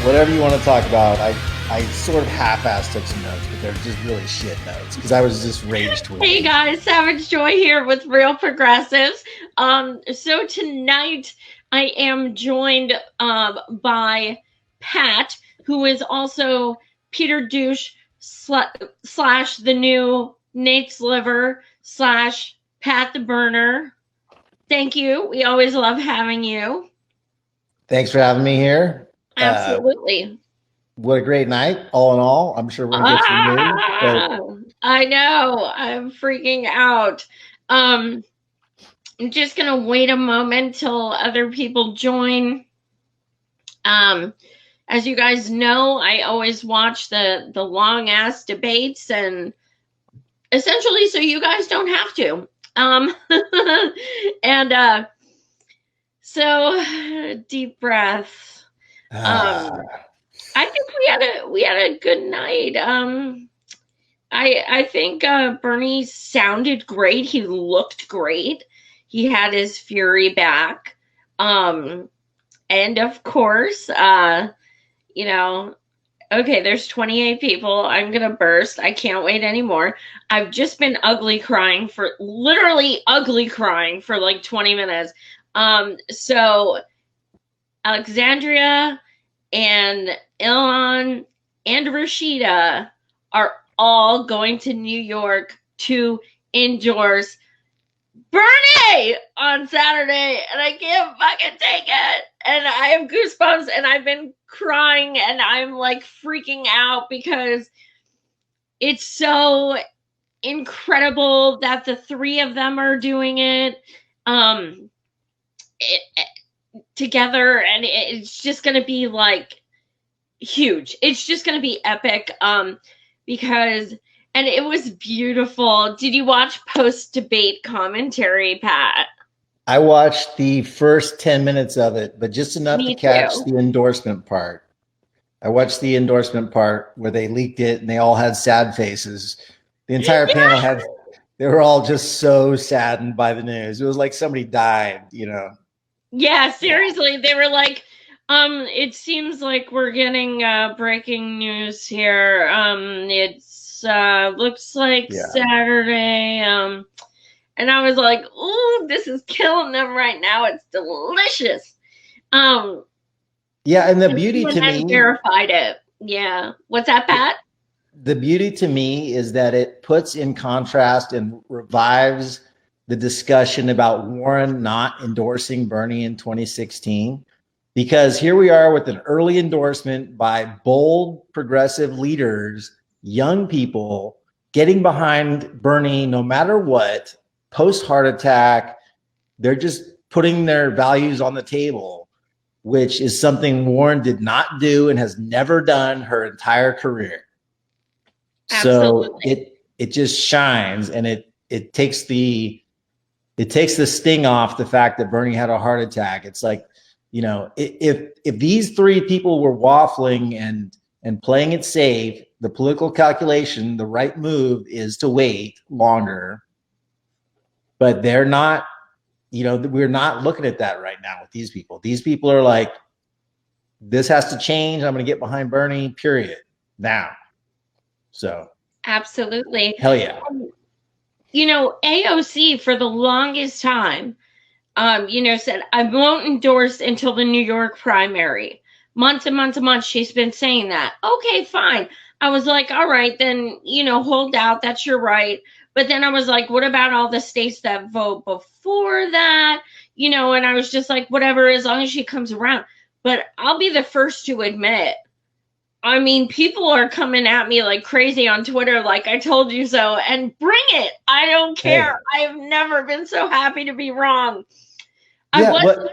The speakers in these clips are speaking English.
whatever you want to talk about. I sort of half-assed took some notes, but they're just really shit notes because I was just rage tweeting. Hey guys, Savage Joy here with Real Progressives. So tonight I am joined by Pat, who is also Peter Douche slash the new Nate's Liver slash Pat the Burner. Thank you. We always love having you. Thanks for having me here. Absolutely. What a great night, all in all. I'm sure we're gonna get some news. I know. I'm freaking out. I'm just gonna wait a moment till other people join. As you guys know, I always watch the long ass debates, and essentially so you guys don't have to. And so deep breath. I think we had a good night. I think Bernie sounded great. He looked great. He had his fury back. And of course, you know, okay, there's 28 people. I'm going to burst. I can't wait anymore. I've just been literally ugly crying for like 20 minutes. So Alexandria and Ilan and Rashida are all going to New York to endorse Bernie on Saturday, and I can't fucking take it. And I have goosebumps, and I've been crying, and I'm like freaking out because it's so incredible that the three of them are doing it. Together, and it's just going to be like huge. It's just going to be epic because and it was beautiful. Did you watch post debate commentary, Pat? I watched the first 10 minutes of it, but just enough to catch the endorsement part. I watched the endorsement part where they leaked it and they all had sad faces. The entire panel they were all just so saddened by the news. It was like somebody died, you know. Yeah, seriously. They were like, it seems like we're getting breaking news here. It's looks like Saturday. And I was like, ooh, this is killing them right now. It's delicious. Yeah, and the beauty to me verified it. Yeah. What's that, Pat? The beauty to me is that it puts in contrast and revives the discussion about Warren not endorsing Bernie in 2016, because here we are with an early endorsement by bold progressive leaders, young people getting behind Bernie no matter what, post heart attack. They're just putting their values on the table, which is something Warren did not do and has never done her entire career. Absolutely. So it just shines, and it takes the sting off the fact that Bernie had a heart attack. It's like, you know, if these three people were waffling and playing it safe, the political calculation, the right move is to wait longer. But they're not, you know, we're not looking at that right now with these people. These people are like, this has to change. I'm going to get behind Bernie, period, now. So. Absolutely. Hell yeah. You know, AOC for the longest time, said, I won't endorse until the New York primary. Months and months and months, she's been saying that. Okay, fine. I was like, all right, then, hold out. That's your right. But then I was like, what about all the states that vote before that? And I was just like, whatever, as long as she comes around. But I'll be the first to admit, I mean, people are coming at me like crazy on Twitter, like I told you so, and bring it. I don't care. Hey. I've never been so happy to be wrong. Yeah, I wasn't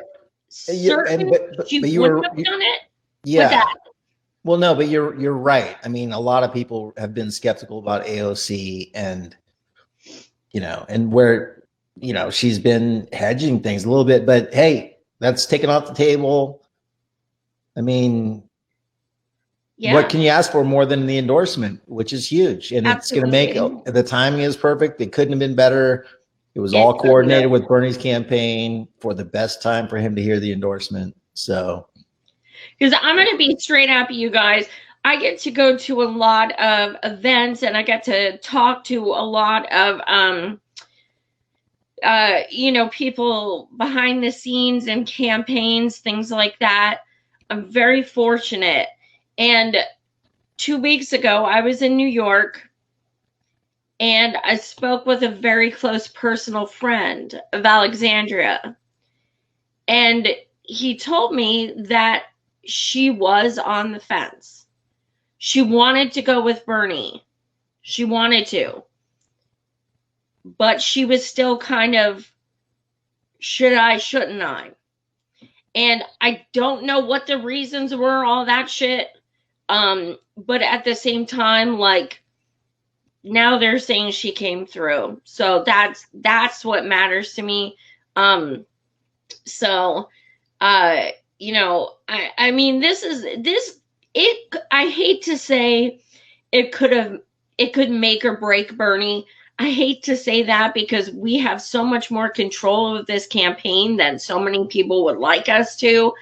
certain she wouldn't have done it. Yeah. Well, no, but you're right. I mean, a lot of people have been skeptical about AOC and, and where, she's been hedging things a little bit, but hey, that's taken off the table. I mean, what can you ask for more than the endorsement, which is huge? And It's going to make the timing is perfect. It couldn't have been better. It was all coordinated with Bernie's campaign for the best time for him to hear the endorsement. So, Because I'm going to be straight up, you guys. I get to go to a lot of events and I get to talk to a lot of, people behind the scenes and campaigns, things like that. I'm very fortunate. And 2 weeks ago, I was in New York and I spoke with a very close personal friend of Alexandria. And he told me that she was on the fence. She wanted to go with Bernie. She wanted to. But she was still kind of, should I, shouldn't I? And I don't know what the reasons were, all that shit. But at the same time, like, now they're saying she came through. So that's what matters to me. So, I mean, I hate to say it could make or break Bernie. I hate to say that because we have so much more control of this campaign than so many people would like us to.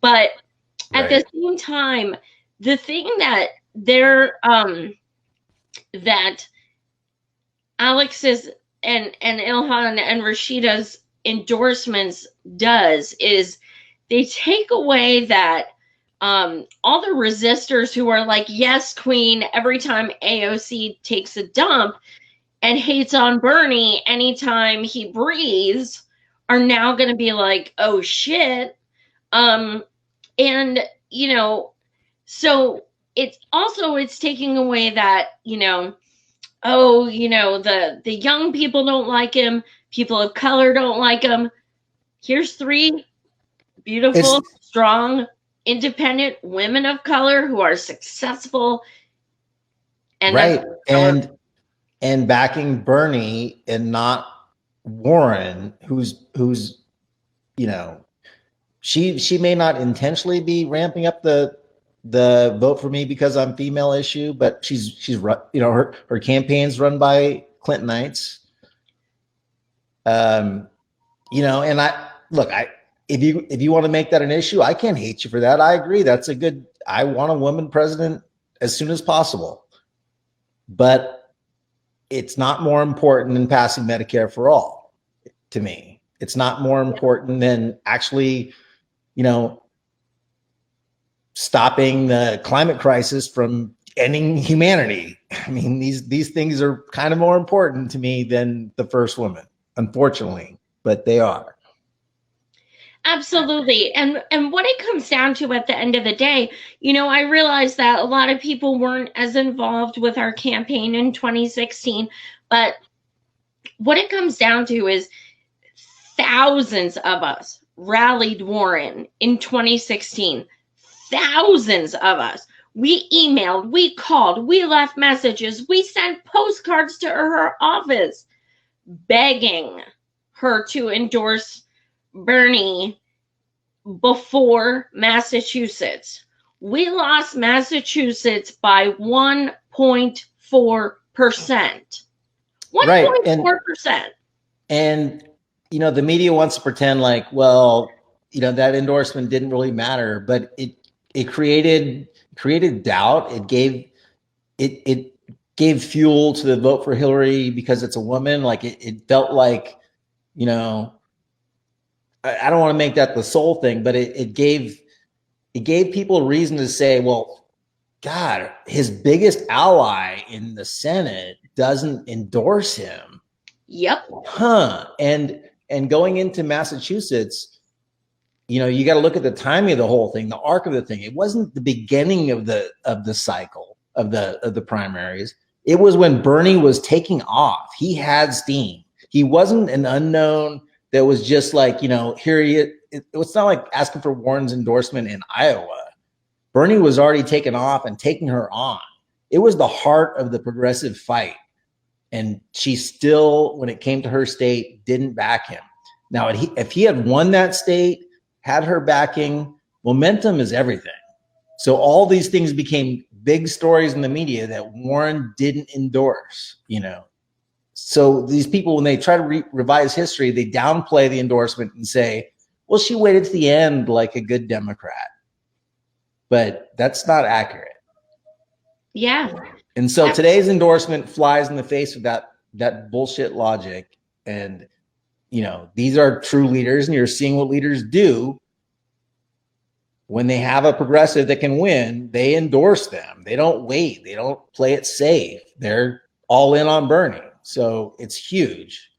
But at the same time, the thing that that Alex's and Ilhan and Rashida's endorsements does is they take away that all the resistors who are like, yes, queen, every time AOC takes a dump and hates on Bernie anytime he breathes, are now going to be like, oh shit. And, so it's taking away that, the young people don't like him. People of color don't like him. Here's 3 beautiful, strong, independent women of color who are successful. And and backing Bernie and not Warren, who's she may not intentionally be ramping up the vote for me because I'm female issue, but she's her campaign's run by Clintonites. And if you want to make that an issue, I can't hate you for that. I agree. I want a woman president as soon as possible, but it's not more important than passing Medicare for all to me. It's not more important than actually, stopping the climate crisis from ending humanity. I mean, these things are kind of more important to me than the first woman, unfortunately, but they are. Absolutely. And what it comes down to at the end of the day, I realized that a lot of people weren't as involved with our campaign in 2016, but what it comes down to is thousands of us rallied Warren in 2016. Thousands of us. We emailed, we called, we left messages, we sent postcards to her office begging her to endorse Bernie before Massachusetts. We lost Massachusetts by 1.4%. 1.4%. And the media wants to pretend like, well, that endorsement didn't really matter, but it created doubt. It gave fuel to the vote for Hillary because it's a woman. Like it felt like, I don't want to make that the sole thing, but it gave people a reason to say, well, God, his biggest ally in the Senate doesn't endorse him. Yep. And going into Massachusetts, you got to look at the timing of the whole thing, the arc of the thing. It wasn't the beginning of the cycle of the primaries. It was when Bernie was taking off. He had steam. He wasn't an unknown that was just like, here he is. It's not like asking for Warren's endorsement in Iowa. Bernie was already taken off and taking her on. It was the heart of the progressive fight. And she still, when it came to her state, didn't back him. Now, if he had won that state, had her backing, momentum is everything. So all these things became big stories in the media that Warren didn't endorse, So these people, when they try to revise history, they downplay the endorsement and say, well, she waited to the end like a good Democrat. but that's not accurate. Yeah. And so today's endorsement flies in the face of that bullshit logic. And, you know, these are true leaders, and you're seeing what leaders do. When they have a progressive that can win, they endorse them. They don't wait. They don't play it safe. They're all in on Bernie. So it's huge.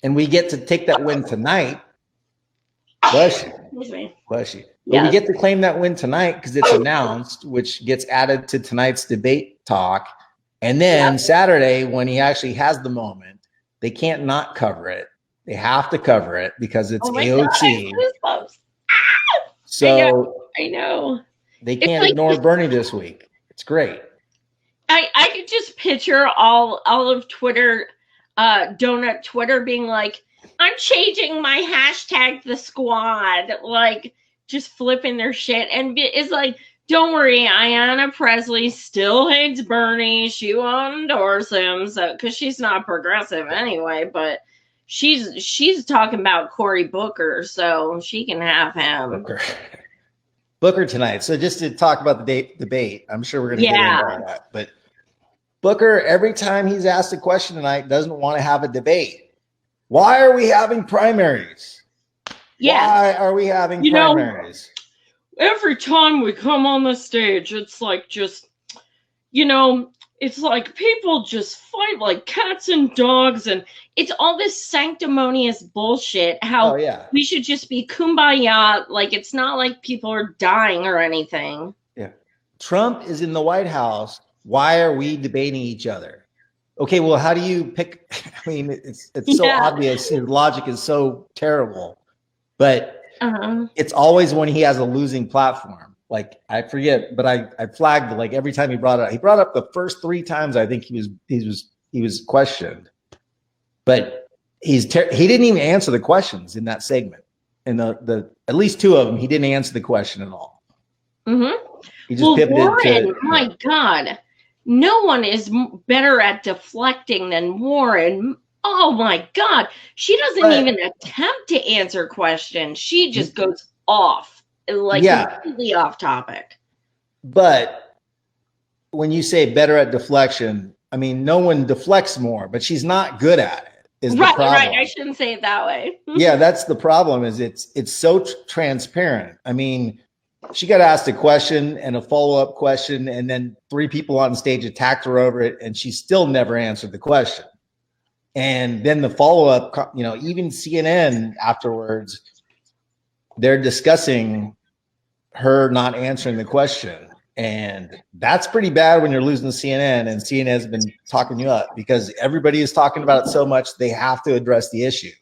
And we get to take that win tonight. Bless you. Bless you. But Yes. we get to claim that win tonight because it's announced, which gets added to tonight's debate talk. And then Saturday, when he actually has the moment, they can't not cover it. They have to cover it because it's AOC. God, So I know. They can't ignore Bernie this week. It's great. I could just picture all of Twitter, donut Twitter being like, I'm changing my hashtag the squad, like just flipping their shit. And it's like, don't worry, Ayanna Presley still hates Bernie. She won't endorse him, so because she's not progressive anyway, but she's talking about Cory Booker, so she can have him. Booker tonight. So just to talk about the debate, I'm sure we're going to get into that. But Booker, every time he's asked a question tonight, doesn't want to have a debate. Why are we having primaries? Yeah. Why are we having primaries? Every time we come on the stage, it's like just, you know, it's like people just fight like cats and dogs, and it's all this sanctimonious bullshit. How we should just be kumbaya, like it's not like people are dying or anything. Yeah. Trump is in the White House. Why are we debating each other? Okay, well, how do you pick? I mean, it's so obvious. His logic is so terrible, but it's always when he has a losing platform. Like I forget, but I flagged like every time he brought it up. He brought up the first 3 times I think he was questioned, but he didn't even answer the questions in that segment. And the at least 2 of them, he didn't answer the question at all. He just pivoted Warren, my God, no one is better at deflecting than Warren. Oh my God, she doesn't even attempt to answer questions. She just goes off. Like completely off topic. But when you say better at deflection, I mean, no one deflects more, but she's not good at it. Is the problem. Right. I shouldn't say it that way. Yeah, that's the problem. Is it's so transparent. I mean, she got asked a question and a follow-up question, and then 3 people on stage attacked her over it, and she still never answered the question. And then the follow-up, you know, even CNN afterwards, they're discussing her not answering the question. And that's pretty bad when you're losing to CNN, and CNN has been talking you up because everybody is talking about it so much, they have to address the issue.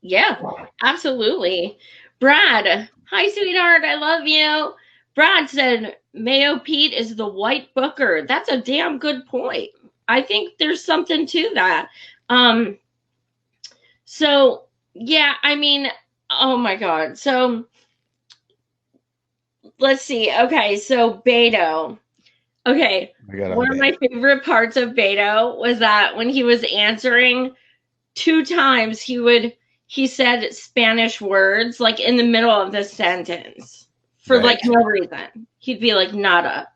Yeah, absolutely. Brad, hi, sweetheart. I love you. Brad said, Mayo Pete is the white Booker. That's a damn good point. I think there's something to that. So, yeah, I mean, oh my God. So let's see. Okay, so Beto. Okay, one of my favorite parts of Beto was that when he was answering 2 times, he said Spanish words like in the middle of the sentence for like no reason. He'd be like nada.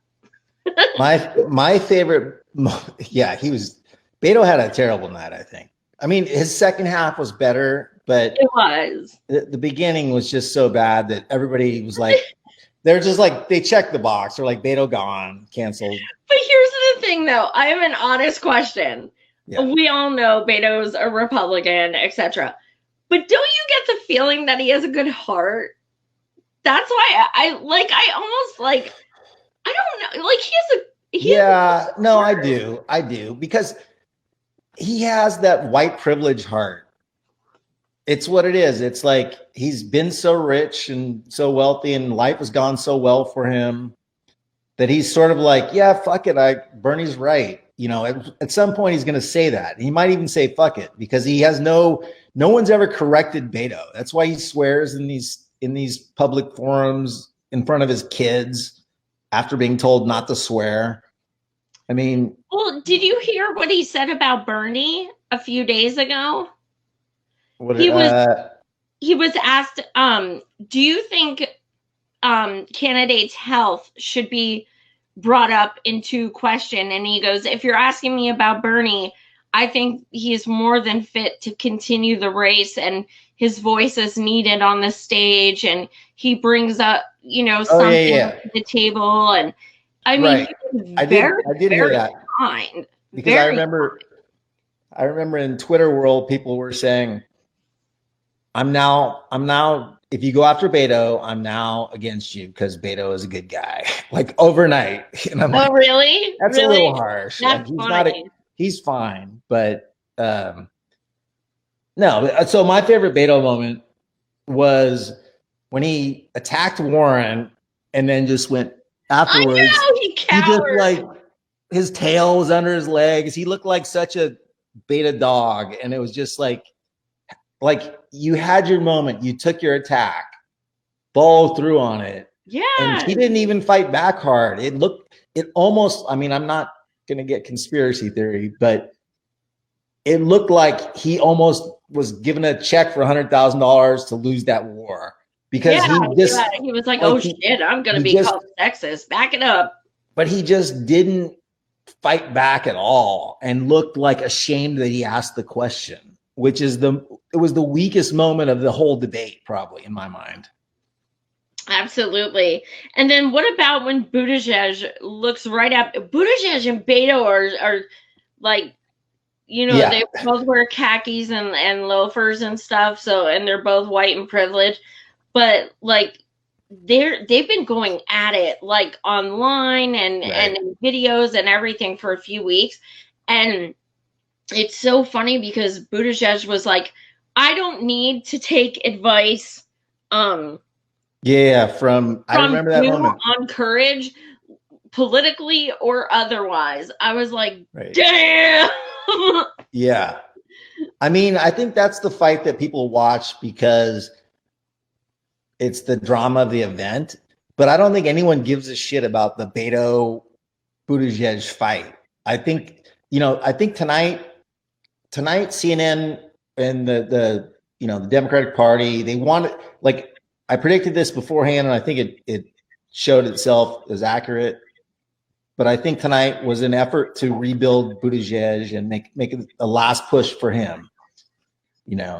my favorite, Beto had a terrible night, I think. I mean, his second half was better, but it was. The beginning was just so bad that everybody was like, they're just like, they checked the box. They're like, Beto gone, canceled. But here's the thing, though. I have an honest question. Yeah. We all know Beto's a Republican, etc. But don't you get the feeling that he has a good heart? That's why I almost like, I don't know, like I do, because he has that white privilege heart. It's what it is. It's like he's been so rich and so wealthy, and life has gone so well for him that he's sort of like, yeah, fuck it. Bernie's right. You know, at some point he's going to say that. He might even say fuck it because he has no one's ever corrected Beto. That's why he swears in these public forums in front of his kids after being told not to swear. I mean, well, did you hear what he said about Bernie a few days ago? He was asked, do you think candidate's health should be brought up into question. And he goes, if you're asking me about Bernie, I think he is more than fit to continue the race, and his voice is needed on the stage, and he brings up, something to the table. And I mean, I did hear that. Kind. Because I remember in Twitter world, people were saying, I'm now, if you go after Beto, I'm now against you because Beto is a good guy, like overnight. And I'm like, really? That's a little harsh. That's he's fine, but no. So my favorite Beto moment was when he attacked Warren and then just went afterwards. I know, he just like his tail was under his legs. He looked like such a beta dog, and it was just like you had your moment. You took your attack, followed through on it. Yeah. And he didn't even fight back hard. It almost, I mean, I'm not going to get conspiracy theory, but it looked like he almost was given a check for $100,000 to lose that war because he was like, oh shit, I'm going to be called sexist. Back it up. But he just didn't fight back at all and looked like ashamed that he asked the question, which is it was the weakest moment of the whole debate, probably in my mind. Absolutely. And then what about when Buttigieg looks right up? Buttigieg and Beto are like, they both wear khakis and loafers and stuff. So, and they're both white and privileged, but like they've been going at it like online and in videos and everything for a few weeks. And it's so funny because Buttigieg was like, I don't need to take advice. I remember that moment on courage, politically or otherwise. I was like, damn. Yeah. I mean, I think that's the fight that people watch because it's the drama of the event, but I don't think anyone gives a shit about the Beto Buttigieg fight. I think, tonight CNN and the Democratic Party, they wanted, like, I predicted this beforehand, and I think it showed itself as accurate. But I think tonight was an effort to rebuild Buttigieg and make a last push for him.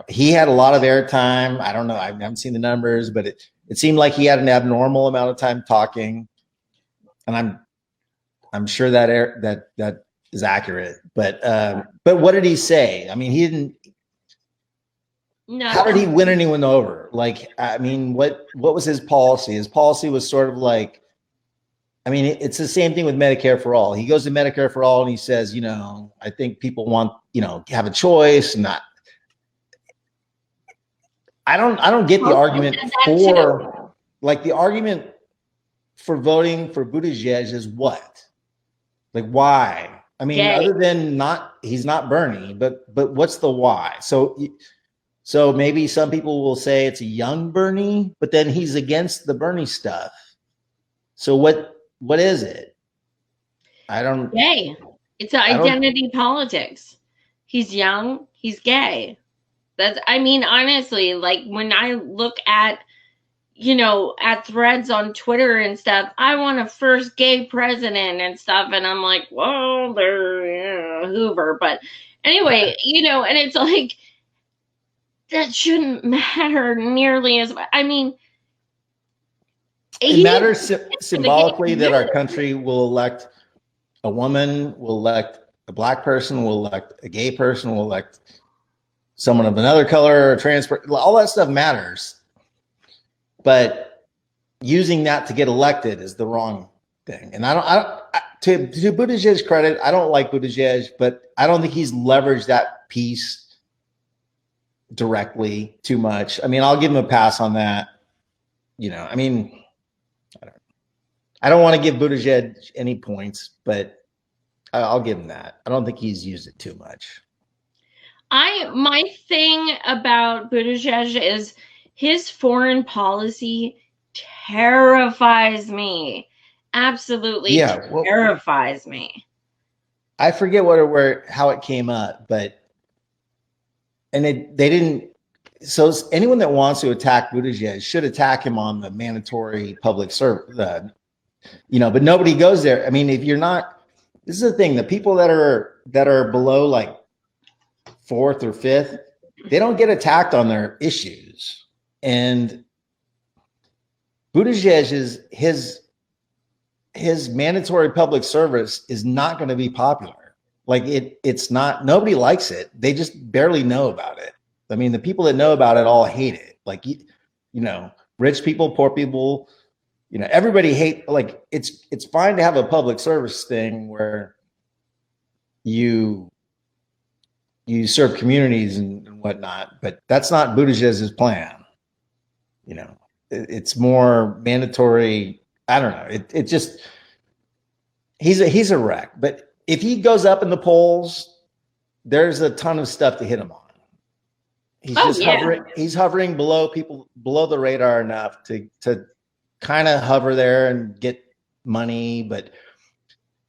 He had a lot of airtime. I don't know. I haven't seen the numbers, but it seemed like he had an abnormal amount of time talking. And I'm sure that is accurate. But what did he say? I mean, he didn't. No. How did he win anyone over? Like, I mean, what was his policy? His policy was sort of like, I mean, it's the same thing with Medicare for all. He goes to Medicare for all and he says, I think people want, have a choice. Not. I don't get the argument for, like, the argument for voting for Buttigieg is what? Like, why? I mean, other than he's not Bernie, but what's the why? So maybe some people will say it's a young Bernie, but then he's against the Bernie stuff. So what is it? I don't. Gay. It's identity politics. He's young. He's gay. Honestly, like when I look at, at threads on Twitter and stuff, I want a first gay president and stuff. And I'm like, well, they're Hoover. But anyway, and it's like, that shouldn't matter nearly as much. I mean, it matters symbolically that our country will elect a woman, will elect a black person, will elect a gay person, will elect someone of another color, or trans, all that stuff matters. But using that to get elected is the wrong thing. And to Buttigieg's credit, I don't like Buttigieg, but I don't think he's leveraged that piece directly too much. I mean, I'll give him a pass on that. I don't want to give Buttigieg any points, but I'll give him that. I don't think he's used it too much. My thing about Buttigieg is his foreign policy terrifies me. Absolutely terrifies me. I forget how it came up, but they didn't So anyone that wants to attack Buttigieg should attack him on the mandatory public service, but nobody goes there. I mean, if you're not, this is the thing, the people that are below like fourth or fifth, they don't get attacked on their issues. And Buttigieg is his mandatory public service is not going to be popular. Like it's not, nobody likes it. They just barely know about it. I mean, the people that know about it all hate it. Like, rich people, poor people, everybody hate, like it's fine to have a public service thing where you serve communities and whatnot, but that's not Buttigieg's plan. It's more mandatory. I don't know. It just, he's a wreck. But if he goes up in the polls, there's a ton of stuff to hit him on. He's hovering below the radar enough to kind of hover there and get money, but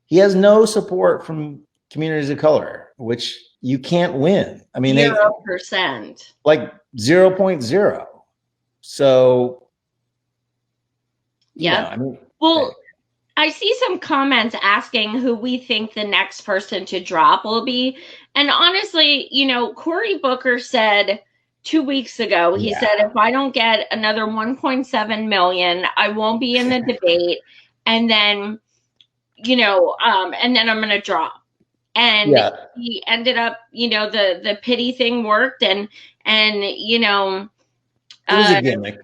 he has no support from communities of color, which you can't win. I mean, 0%, like 0.0. So, yeah. Well, I see some comments asking who we think the next person to drop will be. And honestly, Cory Booker said 2 weeks ago, he said, if I don't get another 1.7 million, I won't be in the debate. And then, and then I'm going to drop. And he ended up, the pity thing worked. And it was a gimmick.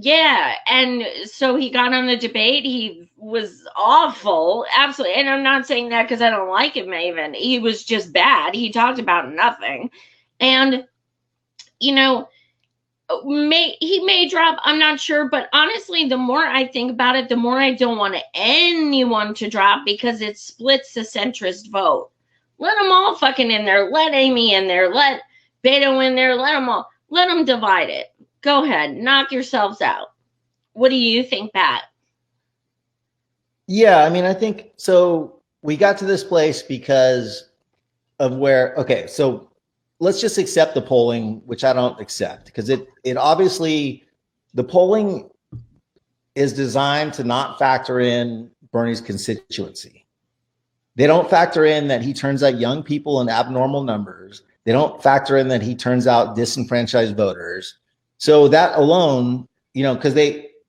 Yeah. And so he got on the debate. He was awful. Absolutely. And I'm not saying that because I don't like him, even. He was just bad. He talked about nothing. And, he may drop. I'm not sure. But honestly, the more I think about it, the more I don't want anyone to drop because it splits the centrist vote. Let them all fucking in there. Let Amy in there. Let Beto in there. Let them divide it. Go ahead. Knock yourselves out. What do you think, Pat? Yeah, I mean, I think so. We got to this place because of so let's just accept the polling, which I don't accept because it obviously, the polling is designed to not factor in Bernie's constituency. They don't factor in that he turns out young people in abnormal numbers. They don't factor in that he turns out disenfranchised voters. So that alone, because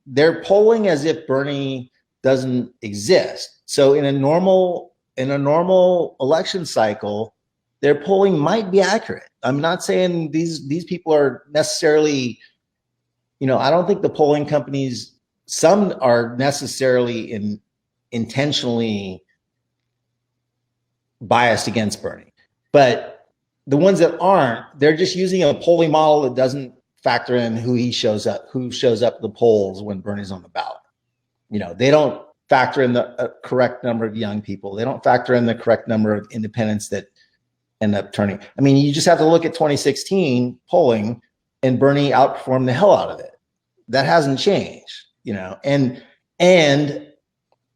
they're polling as if Bernie doesn't exist. So in a normal election cycle, their polling might be accurate. I'm not saying these people are necessarily, I don't think the polling companies, some are necessarily intentionally biased against Bernie, but the ones that aren't, they're just using a polling model that doesn't factor in who shows up at the polls when Bernie's on the ballot. They don't factor in the correct number of young people. They don't factor in the correct number of independents that end up turning. I mean, you just have to look at 2016 polling and Bernie outperformed the hell out of it. That hasn't changed, and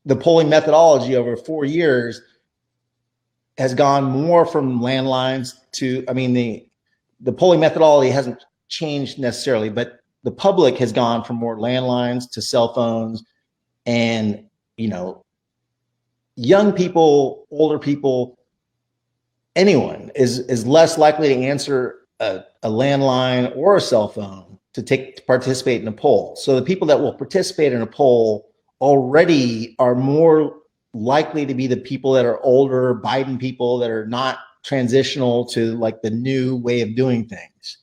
the polling methodology over 4 years has gone more from landlines to, the polling methodology hasn't changed necessarily, but the public has gone from more landlines to cell phones, and young people, older people, anyone is less likely to answer a landline or a cell phone to participate in a poll. So the people that will participate in a poll already are more likely to be the people that are older, Biden people that are not transitional to like the new way of doing things.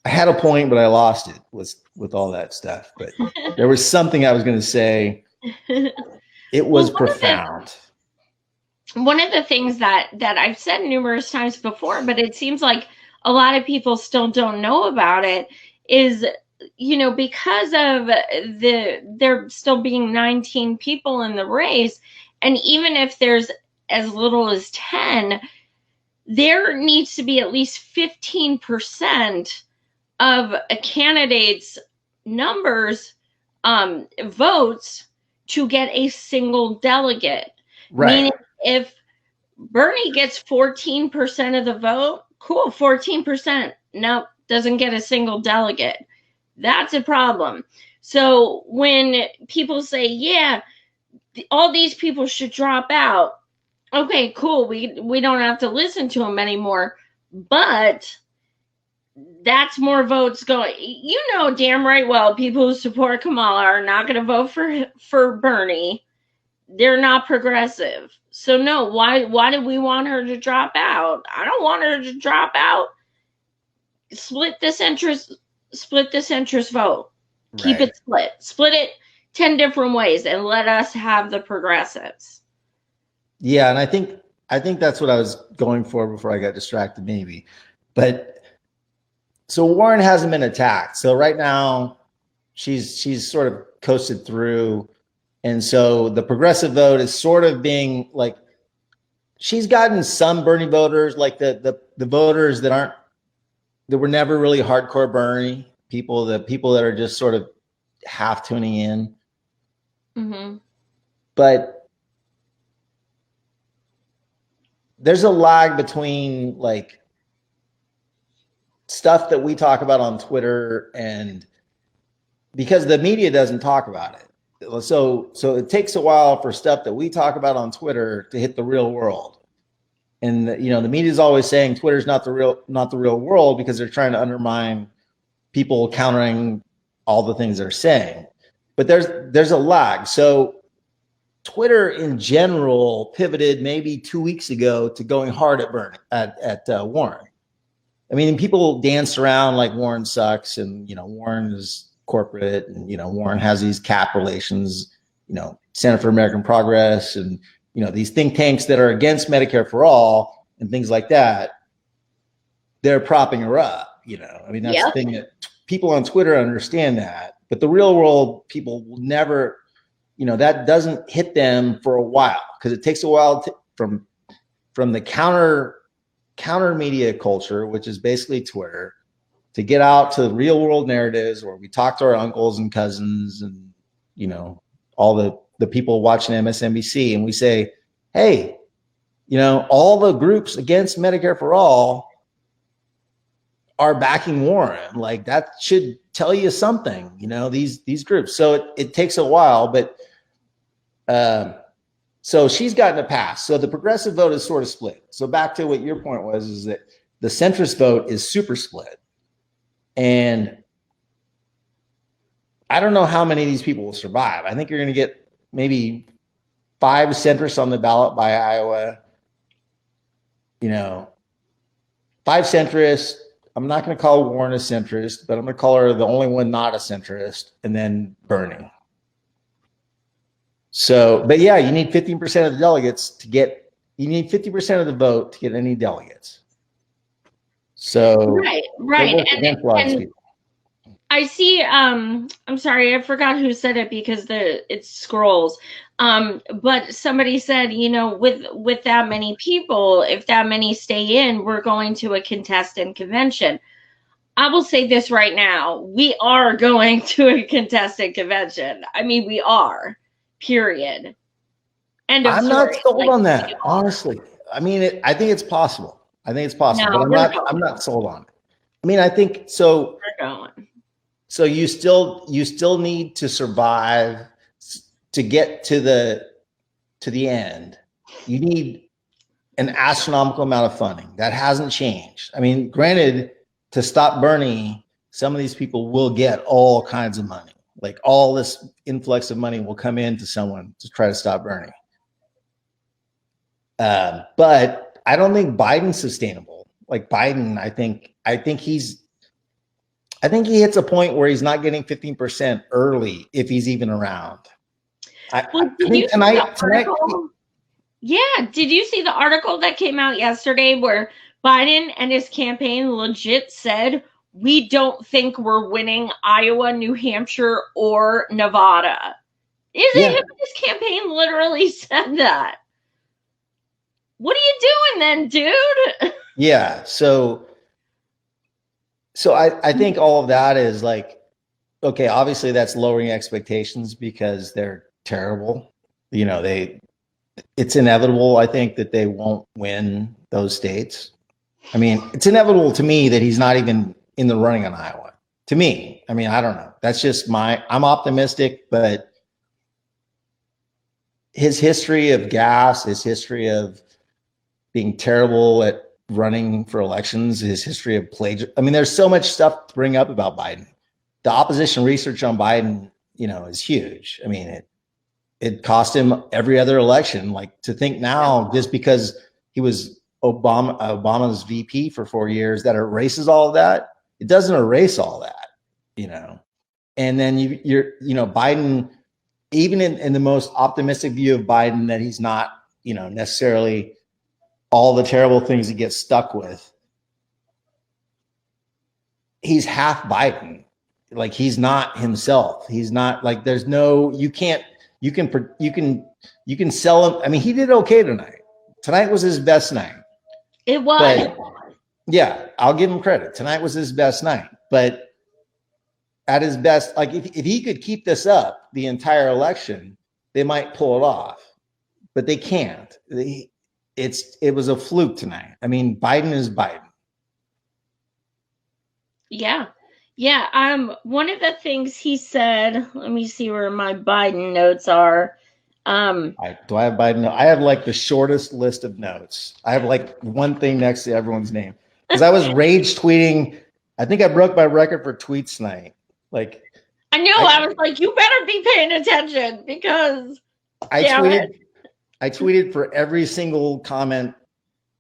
I had a point, but I lost it with all that stuff. But there was something I was going to say. It was profound. One of the things that I've said numerous times before, but it seems like a lot of people still don't know about it, is, because of there still being 19 people in the race, and even if there's as little as 10, there needs to be at least 15% of a candidate's numbers, votes to get a single delegate. Right. Meaning if Bernie gets 14% of the vote, Cool, 14%. Nope, doesn't get a single delegate. That's a problem. So when people say, yeah, all these people should drop out, okay, cool, we don't have to listen to them anymore. But that's more votes going. You know damn right well people who support Kamala are not going to vote for Bernie. They're not progressive. So no, why do we want her to drop out? I don't want her to drop out. Split this interest vote. Keep Right. it split. Split it 10 different ways and let us have the progressives. Yeah, and I think that's what I was going for before I got distracted, maybe. But so Warren hasn't been attacked. So right now, she's sort of coasted through, and so the progressive vote is sort of being like she's gotten some Bernie voters, like the voters that were never really hardcore Bernie people, the people that are just sort of half tuning in. Mm-hmm. But there's a lag between like stuff that we talk about on Twitter and because the media doesn't talk about it. So it takes a while for stuff that we talk about on Twitter to hit the real world. And the media is always saying Twitter's not the real world because they're trying to undermine people countering all the things they're saying. But there's a lag. So Twitter in general pivoted maybe 2 weeks ago to going hard at Warren. I mean, people danced around like Warren sucks, and Warren is corporate, and Warren has these cap relations, Center for American Progress, and these think tanks that are against Medicare for all and things like that. They're propping her up. I mean, that's the thing that people on Twitter understand that, but the real world people will never. That doesn't hit them for a while because it takes a while from the counter media culture, which is basically Twitter, to get out to the real world narratives where we talk to our uncles and cousins and all the people watching MSNBC, and we say, hey, all the groups against Medicare for all are backing Warren. Like that should tell you something, these groups. So it takes a while, but so she's gotten a pass. So the progressive vote is sort of split. So back to what your point was, is that the centrist vote is super split. And I don't know how many of these people will survive. I think you're going to get maybe 5 centrists on the ballot by Iowa. 5 centrists. I'm not going to call Warren a centrist, but I'm going to call her the only one not a centrist, and then Bernie. So, but yeah, you need 15% of the delegates you need 50% of the vote to get any delegates. So right. And I see, I'm sorry, I forgot who said it because it scrolls. But somebody said, with that many people, if that many stay in, we're going to a contested convention. I will say this right now. We are going to a contested convention. I mean, we are, period. End of I'm story. not sold on that, honestly. I mean, I think it's possible. No, but I'm not sold on it. I mean, I think so. We're going. So you still need to survive to get to the end. You need an astronomical amount of funding. That hasn't changed. I mean, granted, to stop Bernie, some of these people will get all kinds of money. Like all this influx of money will come into someone to try to stop Bernie. But I don't think Biden's sustainable. Like Biden, I think he hits a point where he's not getting 15% early if he's even around. Tonight. Yeah, did you see the article that came out yesterday where Biden and his campaign legit said, we don't think we're winning Iowa, New Hampshire, or Nevada? Him and his campaign literally said that. What are you doing then, dude? Yeah, so I think all of that is like, okay, obviously that's lowering expectations because they're terrible. It's inevitable, I think, that they won't win those states. I mean, it's inevitable to me that he's not even in the running on Iowa. To me, I mean, I don't know. That's just I'm optimistic, but his history of gas, his history of being terrible at running for elections, his history of plagiarism. I mean, there's so much stuff to bring up about Biden. The opposition research on Biden, is huge. I mean, it cost him every other election. Like, to think now, just because he was Obama's VP for 4 years, that erases all of that. It doesn't erase all that, And then Biden, even in the most optimistic view of Biden, that he's not, necessarily all the terrible things he gets stuck with. He's half Biden. Like, he's not himself. He's not, like, there's no, you can sell him. I mean, he did okay tonight. Tonight was his best night. It was. But, yeah, I'll give him credit. Tonight was his best night. But at his best, like, if he could keep this up the entire election, they might pull it off. But they can't. It was a fluke tonight. I mean, Biden is Biden. Yeah. Yeah. One of the things he said, let me see where my Biden notes are. Do I have Biden? I have like the shortest list of notes. I have like one thing next to everyone's name. Because I was rage tweeting. I think I broke my record for tweets tonight. Like, I know. I was like, you better be paying attention, because I tweeted for every single comment,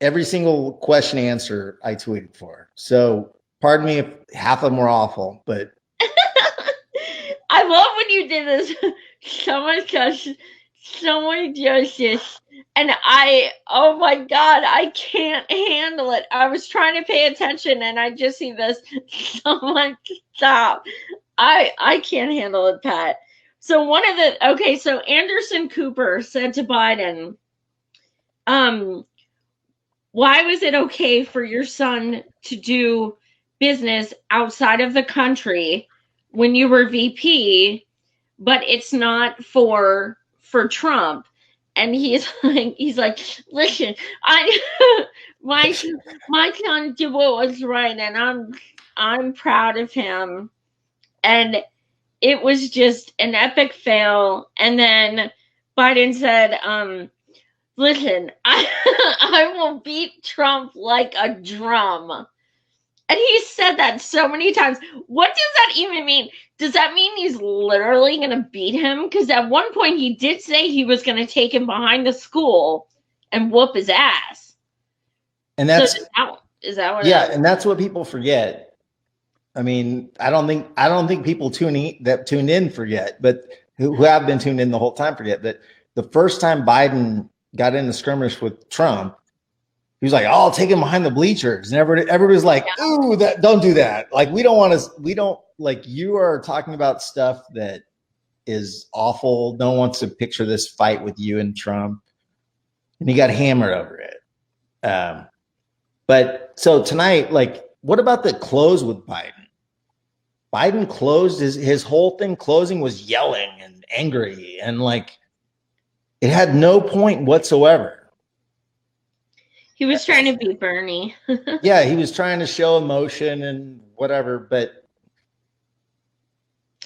every single question answer I tweeted for. So pardon me if half of them were awful, but I love when you did this. Someone justice, and oh my God, I can't handle it. I was trying to pay attention, and I just see this. Someone stop. I can't handle it, Pat. So so Anderson Cooper said to Biden, why was it okay for your son to do business outside of the country when you were VP, but it's not for Trump? And he's like, listen, my son did what was right, and I'm proud of him. And it was just an epic fail. And then Biden said, listen, I will beat Trump like a drum. And he said that so many times. What does that even mean? Does that mean he's literally going to beat him? Because at one point he did say he was going to take him behind the school and whoop his ass. And that's, so is that what? Yeah, and that's what people forget. I mean, I don't think people tuned in forget, but who have been tuned in the whole time forget that the first time Biden got in the skirmish with Trump, he was like, "Oh, I'll take him behind the bleachers," and everybody was like, "Ooh, don't do that! Like, we don't like, you are talking about stuff that is awful. No one wants to picture this fight with you and Trump," and he got hammered over it. But so tonight, like, what about the close with Biden? Biden closed his whole thing. Closing was yelling and angry, and like, it had no point whatsoever. He was trying to beat Bernie. Yeah, he was trying to show emotion and whatever, but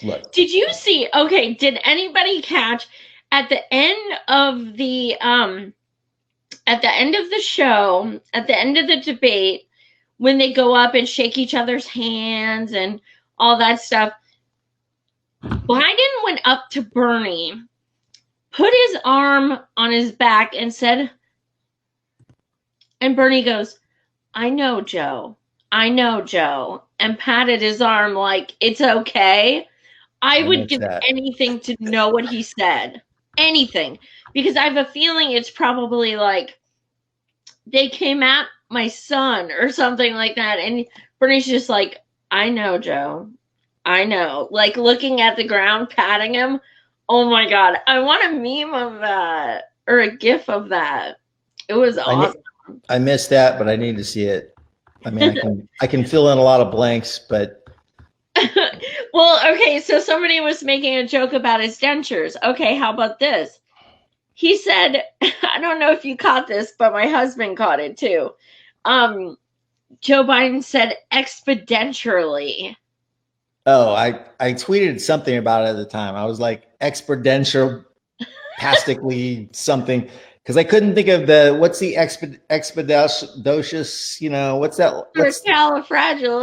look. Did you see? Okay, did anybody catch at the end of the show, at the end of the debate, when they go up and shake each other's hands and all that stuff, Biden went up to Bernie, put his arm on his back and said, and Bernie goes, I know, Joe, and patted his arm like, it's okay. I would give anything to know what he said. Anything. Because I have a feeling it's probably like, they came at my son or something like that. And Bernie's just like, I know, Joe. I know. Like, looking at the ground, patting him. Oh my God. I want a meme of that, or a GIF of that. It was awesome. I missed that, but I need to see it. I mean, I can fill in a lot of blanks, but. Well, okay. So somebody was making a joke about his dentures. Okay. How about this? He said, I don't know if you caught this, but my husband caught it too. Joe Biden said exponentially. Oh, I tweeted something about it at the time. I was like exponential, pastically something, because I couldn't think of what's the expeditious, what's that?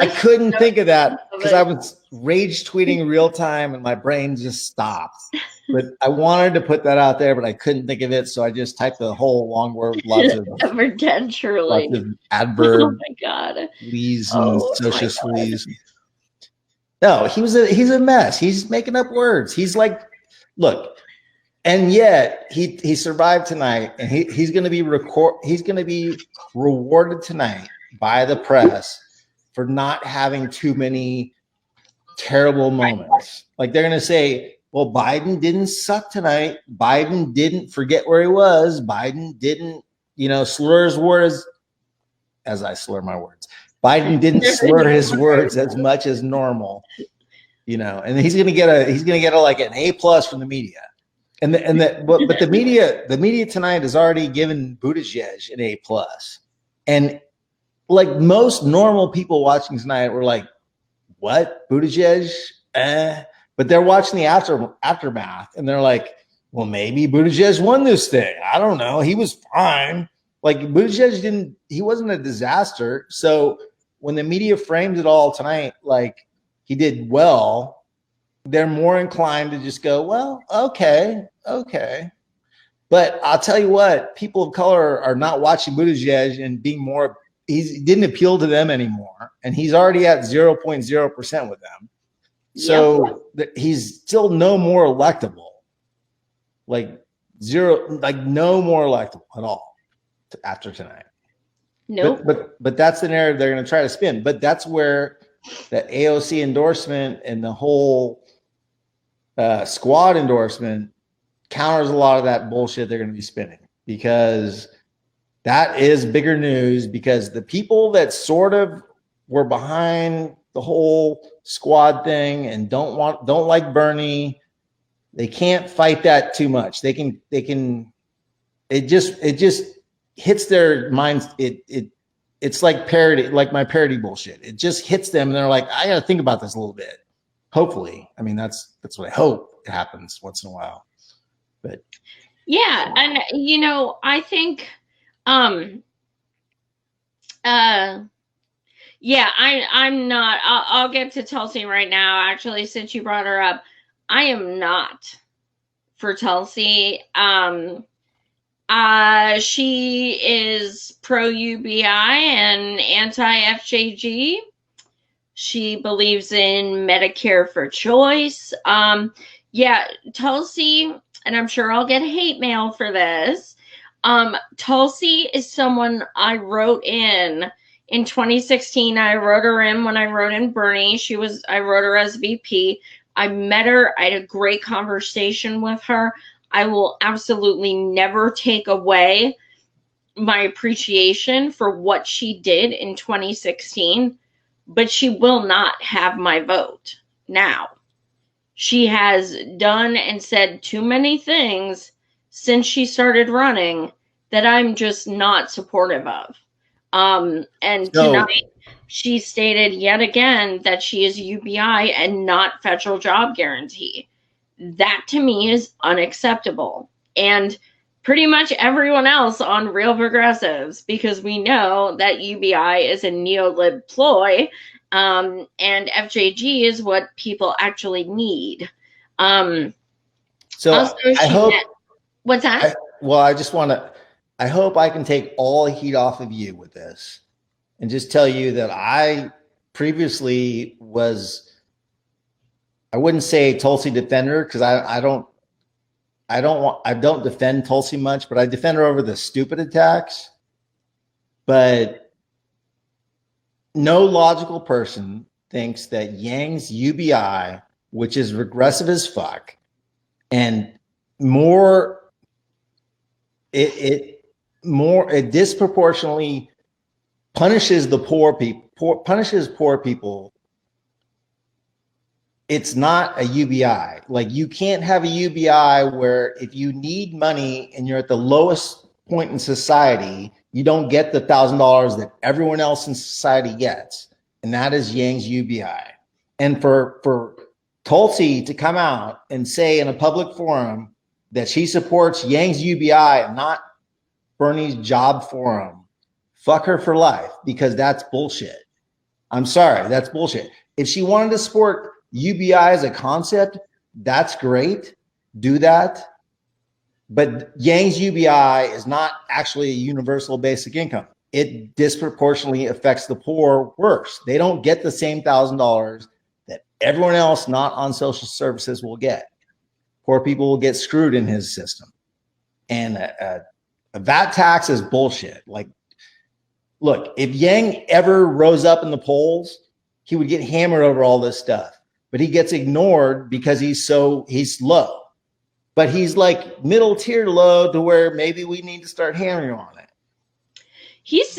I couldn't think of that because I was rage tweeting real time and my brain just stopped. But I wanted to put that out there, but I couldn't think of it, so I just typed the whole long word, lots of adverb, oh my god, lees and socius lees. No, he's a mess. He's making up words. He's like, look, and yet he survived tonight, and he's going to be rewarded tonight by the press for not having too many terrible moments. Like they're going to say, well, Biden didn't suck tonight. Biden didn't forget where he was. Biden didn't, slur his words as I slur my words. Biden didn't slur his words as much as normal, and he's going to get like an A+ from the media. But the media tonight has already given Buttigieg an A+. And like most normal people watching tonight were like, what? Buttigieg? But they're watching the aftermath and they're like, well, maybe Buttigieg won this thing. I don't know. He was fine. Like Buttigieg he wasn't a disaster. So when the media framed it all tonight, like he did well, they're more inclined to just go, well, okay. But I'll tell you what, people of color are not watching Buttigieg and being more, he didn't appeal to them anymore. And he's already at 0.0% with them. So he's still no more electable, like no more electable at all after tonight. Nope. But that's the narrative they're going to try to spin. But that's where the AOC endorsement and the whole squad endorsement counters a lot of that bullshit they're going to be spinning, because that is bigger news, because the people that sort of were behind the whole squad thing and don't like Bernie, they can't fight that too much. They can it just hits their minds. It's like parody, like my parody bullshit. It just hits them and they're like, I got to think about this a little bit. Hopefully. I mean, that's what I hope it happens once in a while. But yeah, and I think yeah, I'm not, I'll get to Tulsi right now. Actually, since you brought her up, I am not for Tulsi. She is pro UBI and anti FJG. She believes in Medicare for choice. Yeah, Tulsi, and I'm sure I'll get hate mail for this. Tulsi is someone I wrote in 2016. I wrote her in when I wrote in Bernie. I wrote her as VP. I met her. I had a great conversation with her. I will absolutely never take away my appreciation for what she did in 2016, but she will not have my vote now. She has done and said too many things since she started running that I'm just not supportive of. And tonight she stated yet again that she is UBI and not federal job guarantee. That to me is unacceptable. And pretty much everyone else on Real Progressives, because we know that UBI is a neolib ploy, and FJG is what people actually need. So I hope. What's that? I hope I can take all the heat off of you with this and just tell you that I previously was, I wouldn't say Tulsi defender, because I don't defend Tulsi much, but I defend her over the stupid attacks. But no logical person thinks that Yang's UBI, which is regressive as fuck, and it disproportionately punishes the poor people. It's not a UBI. Like, you can't have a UBI where if you need money and you're at the lowest point in society, you don't get the $1,000 that everyone else in society gets, and that is Yang's UBI. And for Tulsi to come out and say in a public forum that she supports Yang's UBI and not Bernie's job forum, fuck her for life, because that's bullshit. I'm sorry, that's bullshit. If she wanted to support UBI as a concept, that's great. Do that. But Yang's UBI is not actually a universal basic income. It disproportionately affects the poor worse. They don't get the same $1,000 that everyone else not on social services will get. Poor people will get screwed in his system. And a VAT tax is bullshit. Like, look, if Yang ever rose up in the polls, he would get hammered over all this stuff. But he gets ignored because he's low. But he's like middle tier low to where maybe we need to start hammering on it. He's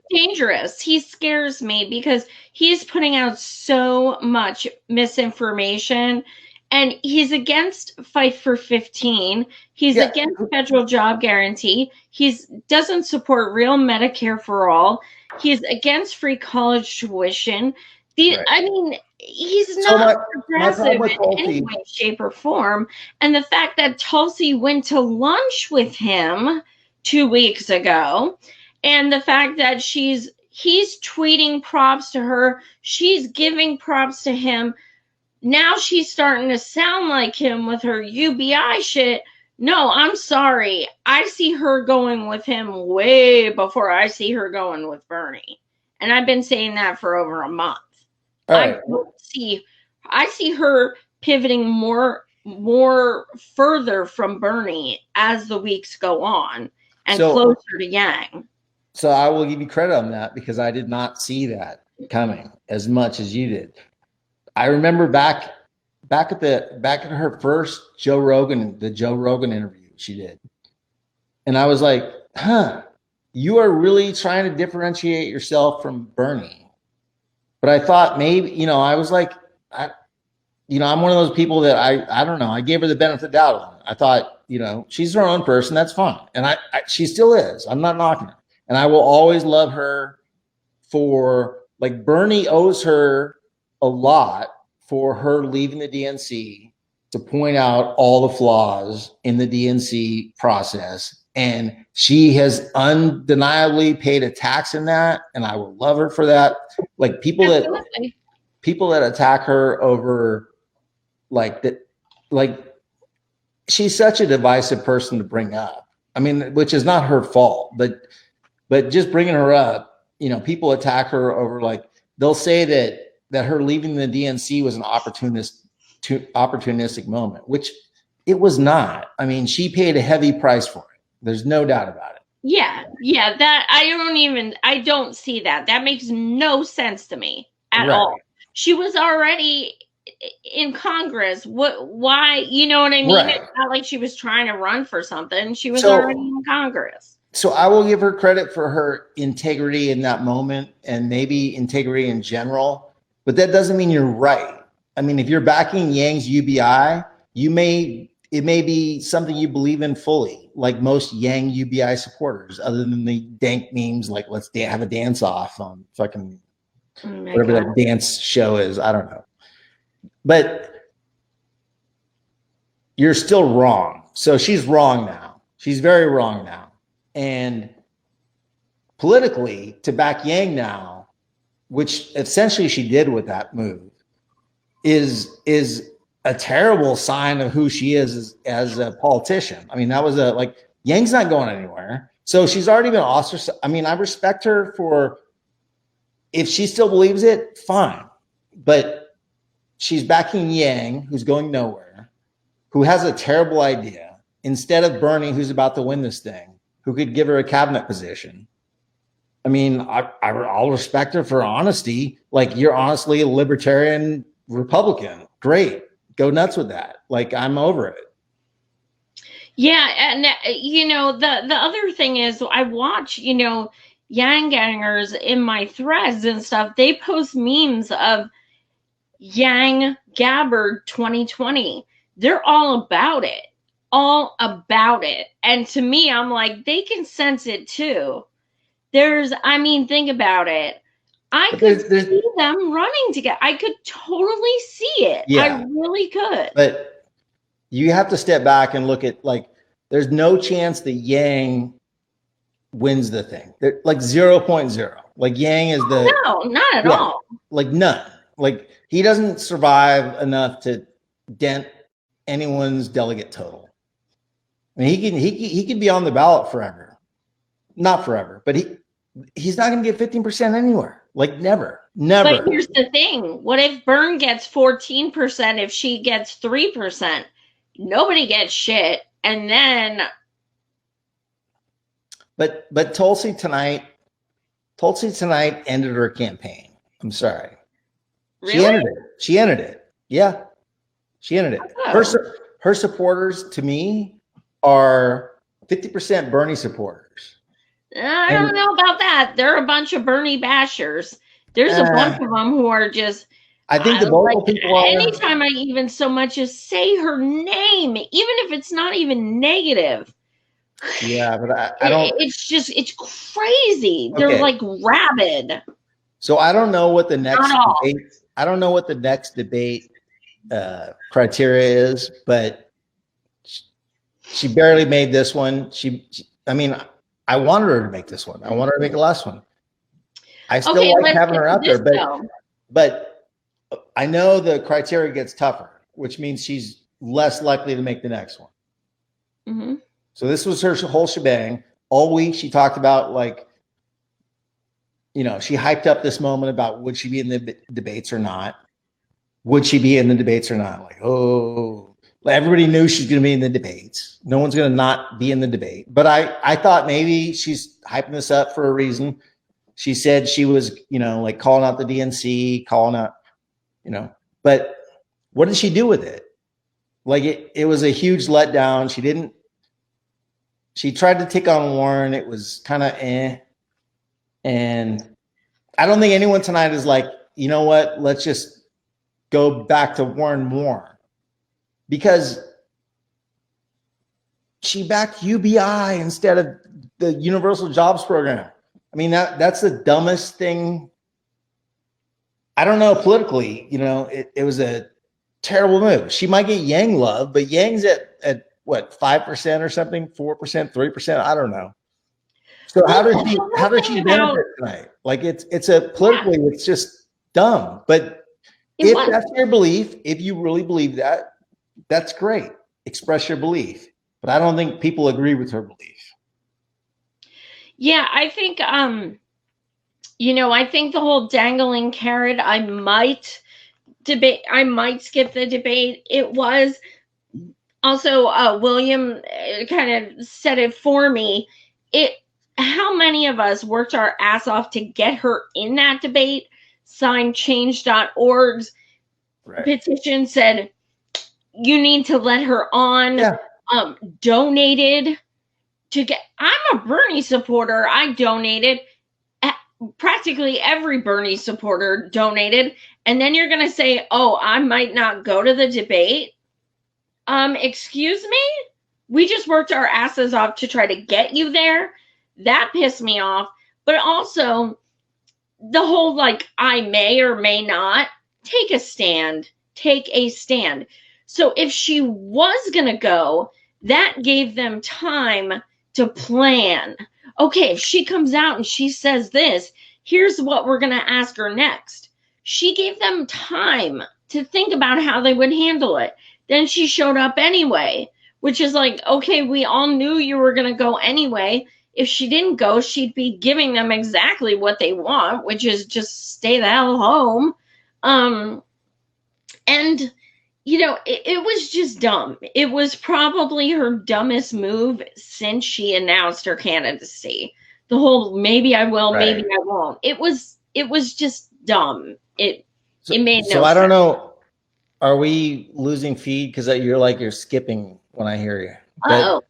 dangerous. He scares me because he's putting out so much misinformation, and he's against Fight for 15. He's against federal job guarantee. He doesn't support real Medicare for all. He's against free college tuition. I mean, he's not progressive in any way, shape, or form. And the fact that Tulsi went to lunch with him 2 weeks ago, and the fact that he's tweeting props to her, she's giving props to him. Now she's starting to sound like him with her UBI shit. No, I'm sorry. I see her going with him way before I see her going with Bernie. And I've been saying that for over a month. Right. I see her pivoting more further from Bernie as the weeks go on and closer to Yang. So I will give you credit on that, because I did not see that coming as much as you did. I remember back at her first Joe Rogan interview she did. And I was like, you are really trying to differentiate yourself from Bernie. But I thought maybe, I was like, I'm one of those people that I don't know. I gave her the benefit of the doubt on it. I thought, she's her own person. That's fine. And she still is. I'm not knocking her. And I will always love her for, like, Bernie owes her a lot for her leaving the DNC to point out all the flaws in the DNC process. And she has undeniably paid a tax in that, and I will love her for that. Like, people that attack her over she's such a divisive person to bring up. I mean, which is not her fault, but just bringing her up, people attack her over, they'll say that her leaving the DNC was an opportunistic moment, which it was not. I mean, she paid a heavy price for it. There's no doubt about it. Yeah. That I don't see that. That makes no sense to me at all. She was already in Congress. Why? You know what I mean? Right. It's not like she was trying to run for something. She was already in Congress. So I will give her credit for her integrity in that moment, and maybe integrity in general. But that doesn't mean you're right. I mean, if you're backing Yang's UBI, it may be something you believe in fully, like most Yang UBI supporters, other than the dank memes like let's have a dance off on fucking whatever that dance show is. I don't know. But you're still wrong. So she's wrong now. She's very wrong now. And politically, to back Yang now, which essentially she did with that move, is a terrible sign of who she is as a politician. I mean, that was Yang's not going anywhere. So she's already been ostracized. I mean, I respect her for, if she still believes it, fine. But she's backing Yang, who's going nowhere, who has a terrible idea, instead of Bernie, who's about to win this thing, who could give her a cabinet position. I mean, I'll respect her for honesty. Like, you're honestly a libertarian Republican. Great. Go nuts with that. Like, I'm over it. Yeah. And, the other thing is, I watch, Yang gangers in my threads and stuff. They post memes of Yang Gabbard 2020. They're all about it. all about it. And to me, I'm like, they can sense it too. I mean, think about it. I But could there's see them running together. I could totally see it. I yeah, really could. but you have to step back and look at, like, there's no chance that Yang wins the thing. They're like 0.0. Like Yang is the No, not at yeah, all. like none. Like he doesn't survive enough to dent anyone's delegate total. I mean, he can be on the ballot forever, not forever, but he's not going to get 15% anywhere. Like never. But here's the thing: what if Byrne gets 14%? If she gets 3%, nobody gets shit. And then, but Tulsi tonight ended her campaign. I'm sorry. really? She ended it. Yeah, she ended it. Oh. Her supporters, to me, are 50% Bernie supporters. I don't know about that. There are a bunch of Bernie bashers. There's a bunch of them who are just. I think the vocal people are. Anytime I even so much as say her name, even if it's not even negative. Yeah, but I don't. It's crazy. Okay. They're like rabid. So I don't know what the next debate. I don't know what the next debate criteria is, but she barely made this one. I mean, I wanted her to make this one. I want her to make the last one. I still like having her out there, but I know the criteria gets tougher, which means she's less likely to make the next one. Mm-hmm. So this was her whole shebang. All week she talked about, like, you know, she hyped up this moment about would she be in the debates or not? Would she be in the debates or not? Like, oh, everybody knew she's going to be in the debates. No one's going to not be in the debate. But I thought maybe she's hyping this up for a reason. She said she was, you know, like calling out the DNC, calling out, you know, but what did she do with it? Like it was a huge letdown. She tried to take on Warren. It was kind of and I don't think anyone tonight is like, you know what, let's just go back to Warren more, because she backed UBI instead of the Universal Jobs Program. I mean, that's the dumbest thing. I don't know, politically, you know, it was a terrible move. She might get Yang love, but Yang's at what, 5% or something, 4%, 3%. I don't know. So how does she benefit tonight? Like it's a politically, it's just dumb. But if that's your belief, if you really believe that, that's great. Express your belief. But I don't think people agree with her belief. Yeah, I think you know, I think the whole dangling carrot, I might skip the debate. It was also William kind of said it for me. How many of us worked our ass off to get her in that debate, signed change.org's petition, said you need to let her on, donated to get. I'm a Bernie supporter. I donated. Practically every Bernie supporter donated. And then you're going to say, oh, I might not go to the debate. Excuse me? We just worked our asses off to try to get you there. That pissed me off. But also the whole, like, I may or may not take a stand. So if she was going to go, that gave them time to plan. Okay, if she comes out and she says this, here's what we're going to ask her next. She gave them time to think about how they would handle it. Then she showed up anyway, which is like, okay, we all knew you were going to go anyway. If she didn't go, she'd be giving them exactly what they want, which is just stay the hell home. And, you know, it was just dumb. It was probably her dumbest move since she announced her candidacy. The whole maybe I will, maybe I won't. It was just dumb. It made no sense. So I don't know. Are we losing feed? Because you're skipping when I hear you. But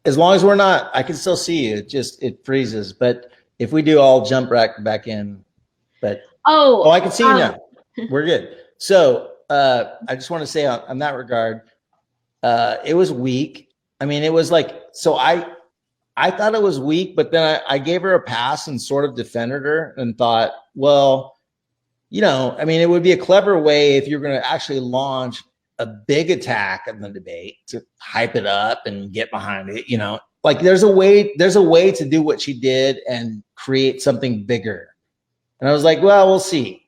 as long as we're not, I can still see you. It freezes. But if we do, I'll jump back in. But I can see you now. We're good. So I just want to say on that regard, it was weak. I mean, it was like, so I thought it was weak, but then I gave her a pass and sort of defended her and thought, well, you know, I mean, it would be a clever way if you're going to actually launch a big attack in the debate to hype it up and get behind it. You know, like there's a way to do what she did and create something bigger. And I was like, well, we'll see.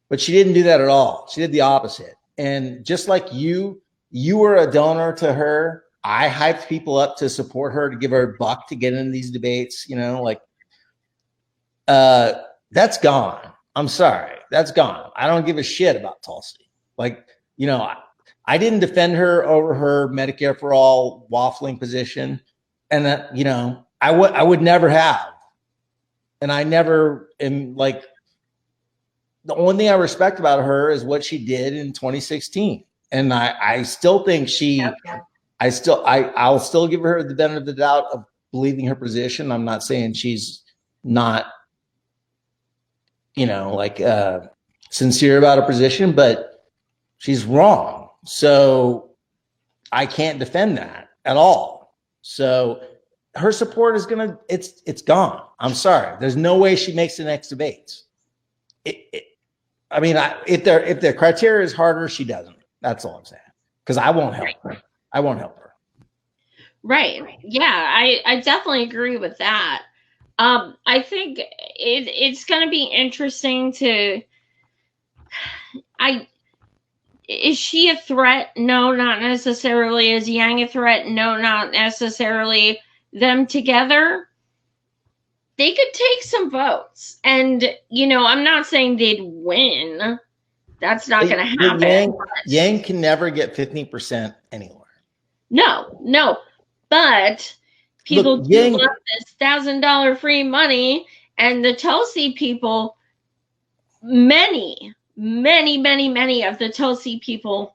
But she didn't do that at all. She did the opposite. And just like you were a donor to her. I hyped people up to support her, to give her a buck to get into these debates, you know, like that's gone. I'm sorry. That's gone. I don't give a shit about Tulsi. Like, you know, I didn't defend her over her Medicare for all waffling position. And that, you know, I would never have. And I never am like, the only thing I respect about her is what she did in 2016. And I still think I'll still give her the benefit of the doubt of believing her position. I'm not saying she's not, you know, like sincere about her position, but she's wrong. So I can't defend that at all. So her support is it's gone. I'm sorry. There's no way she makes the next debates. I mean, if the criteria is harder, she doesn't. That's all I'm saying. Because I won't help her. I won't help her. Right. Yeah, I definitely agree with that. I think it's going to be interesting to. Is she a threat? No, not necessarily. Is Yang a threat? No, not necessarily. Them together, they could take some votes, and you know, I'm not saying they'd win. That's not going to happen. Yang can never get 15% anywhere. No. But people love this $1,000 free money, and the Tulsi people, many of the Tulsi people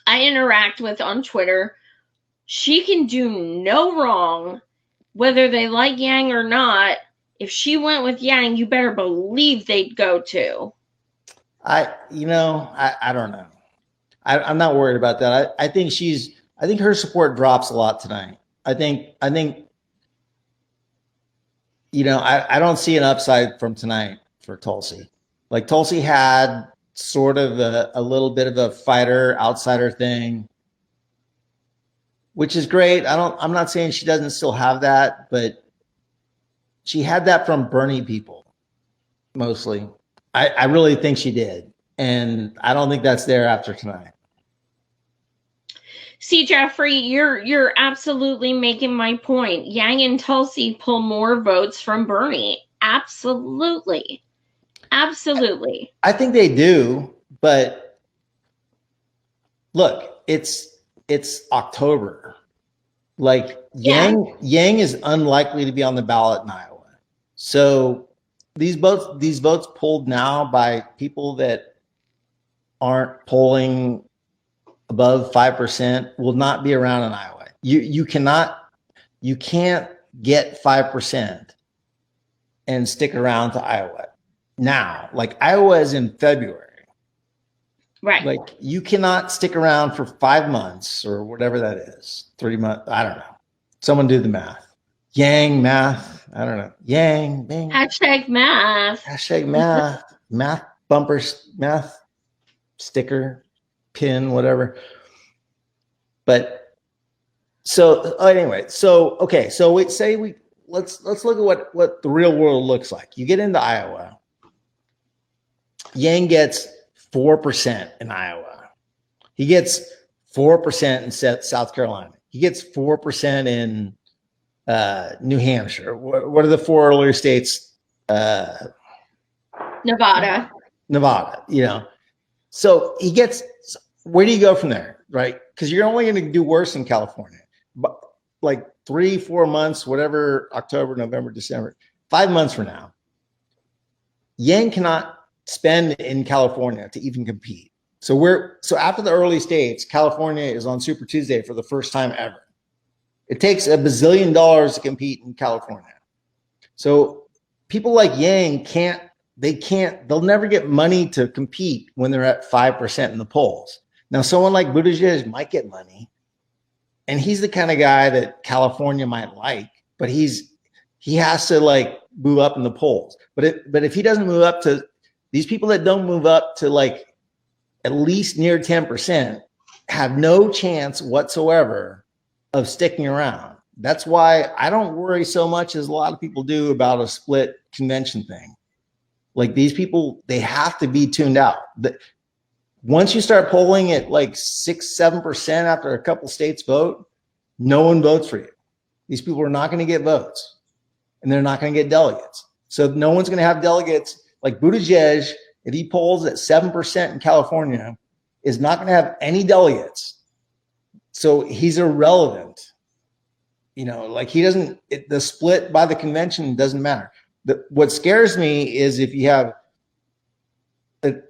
I interact with on Twitter, she can do no wrong, whether they like Yang or not. If she went with Yang, you better believe they'd go too. I don't know. I'm not worried about that. I think her support drops a lot tonight. I think, you know, I don't see an upside from tonight for Tulsi. Like Tulsi had sort of a little bit of a fighter outsider thing, which is great. I'm not saying she doesn't still have that, but she had that from Bernie people mostly. I really think she did. And I don't think that's there after tonight. See, Jeffrey, you're absolutely making my point. Yang and Tulsi pull more votes from Bernie. Absolutely. I think they do, but look, it's October. Like Yang is unlikely to be on the ballot in Iowa. So these votes pulled now by people that aren't polling above 5% will not be around in Iowa. You can't get 5% and stick around to Iowa now. Like Iowa is in February, right? Like you cannot stick around for 5 months or whatever that is, 3 months. I don't know. Someone do the math. Yang math. I don't know. Yang. Bing. Hashtag math. Hashtag math. Math bumpers. Math sticker. Pin, whatever. But so anyway, okay, so let's look at what the real world looks like. You get into Iowa. Yang gets 4% in Iowa. He gets 4% in South Carolina. He gets 4% in New Hampshire. What are the 4 earlier states? Nevada. You know. So he gets, where do you go from there, right? Because you're only going to do worse in California. But like 3-4 months, whatever, October, November, December, 5 months from now, Yang cannot spend in California to even compete. So after the early states, California is on Super Tuesday for the first time ever. It takes $1 bazillion to compete in California. So people like Yang they'll never get money to compete when they're at 5% in the polls. Now, someone like Buttigieg might get money, and he's the kind of guy that California might like, but he has to like move up in the polls. But if he doesn't move up to, these people that don't move up to like at least near 10% have no chance whatsoever of sticking around. That's why I don't worry so much as a lot of people do about a split convention thing. Like these people, they have to be tuned out. Once you start polling at like 6-7% after a couple states vote, no one votes for you. These people are not going to get votes, and they're not going to get delegates. So no one's going to have delegates. Like Buttigieg, if he polls at 7% in California, is not going to have any delegates. So he's irrelevant. You know, like he doesn't, the split by the convention doesn't matter. What scares me is if you have,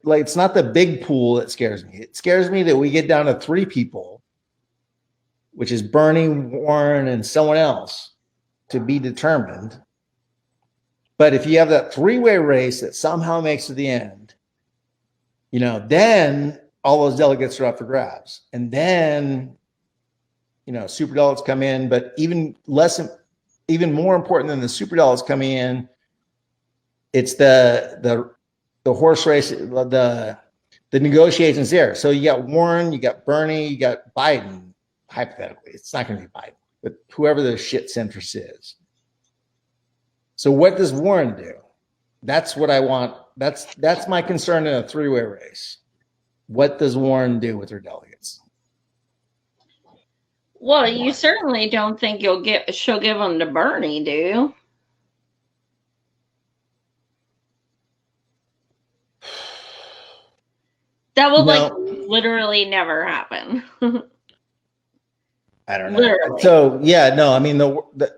like, it's not the big pool that scares me. It scares me that we get down to 3 people, which is Bernie, Warren, and someone else to be determined. But if you have that 3-way race that somehow makes it to the end, you know, then all those delegates are up for grabs. And then, you know, super delegates come in, but even more important than the super delegates coming in, it's the horse race, the negotiations there. So you got Warren, you got Bernie, you got Biden. Hypothetically, it's not going to be Biden, but whoever the shit centrist is. So what does Warren do? That's what I want. That's my concern in a 3-way race. What does Warren do with her delegates? Well, you certainly don't think she'll give them to Bernie, do you? That will like literally never happen. I don't know. Literally. So yeah, no, I mean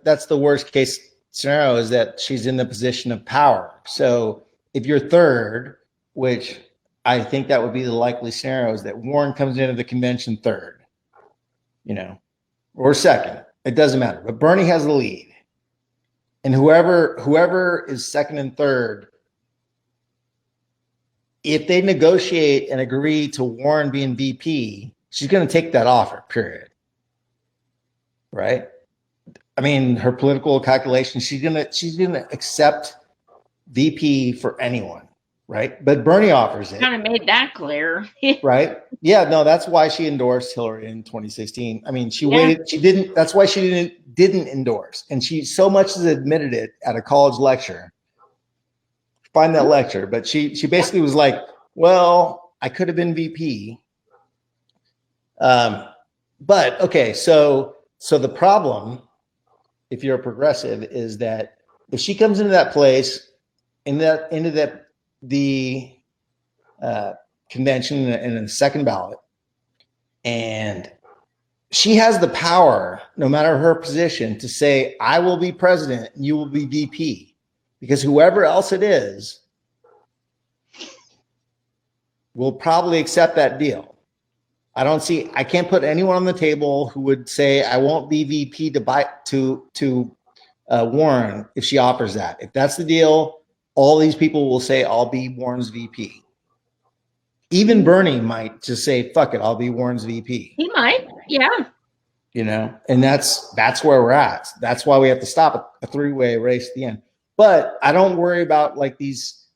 that's the worst case scenario, is that she's in the position of power. So if you're third, which I think that would be the likely scenario, is that Warren comes into the convention third, you know, or second. It doesn't matter. But Bernie has the lead. And whoever is second and third, if they negotiate and agree to Warren being VP, she's going to take that offer, period. Right? I mean, her political calculations, she's gonna accept VP for anyone, right? But Bernie offers it. Kind of made that clear. Right? Yeah, no, that's why she endorsed Hillary in 2016. I mean, she waited, she didn't, that's why she didn't endorse. And she so much as admitted it at a college lecture. Find that lecture, but she basically was like, well, I could have been VP. But okay, so the problem, if you're a progressive, is that if she comes into that place, into the convention in the second ballot, and she has the power, no matter her position, to say, I will be president and you will be VP, because whoever else it is will probably accept that deal. I can't put anyone on the table who would say I won't be VP to Warren if she offers that. If that's the deal, all these people will say I'll be Warren's VP. Even Bernie might just say, fuck it, I'll be Warren's VP. He might, yeah. You know, and that's where we're at. That's why we have to stop a 3-way race at the end. But I don't worry about like these.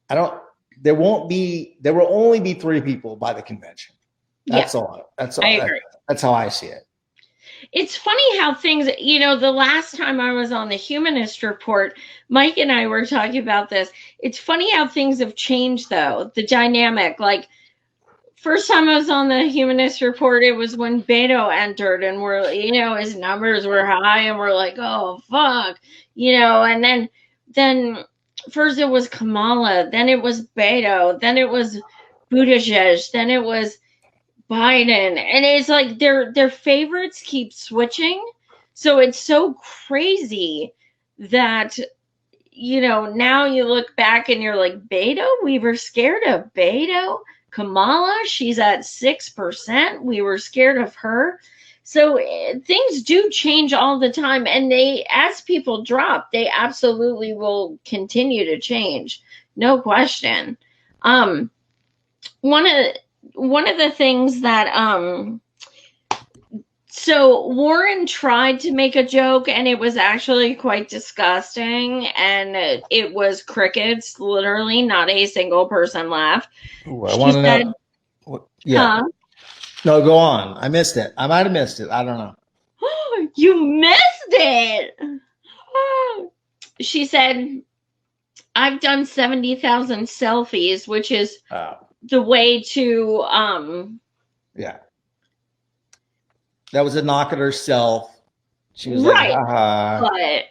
There will only be 3 people by the convention. That's all. That's all. I agree. That's how I see it. It's funny how things, you know, the last time I was on the Humanist Report, Mike and I were talking about this. It's funny how things have changed, though, the dynamic. Like, first time I was on the Humanist Report, it was when Beto entered, and his numbers were high, and we're like, oh, fuck, and then first it was Kamala, then it was Beto, then it was Buttigieg, then it was Biden, and it's like their favorites keep switching. So it's so crazy that, now you look back and you're like, Beto, we were scared of Beto. Kamala, she's at 6%. We were scared of her. So things do change all the time. And as people drop, they absolutely will continue to change. No question. One of the things that So Warren tried to make a joke, and it was actually quite disgusting. And it was crickets, literally, not a single person laughed. Ooh, I She want to said, know. Yeah. "Huh? No, go on. I missed it. I might have missed it. I don't know. You missed it." She said, "I've done 70,000 selfies, which is Oh, the way to yeah. That was a knock at herself. She was like, right." haha. But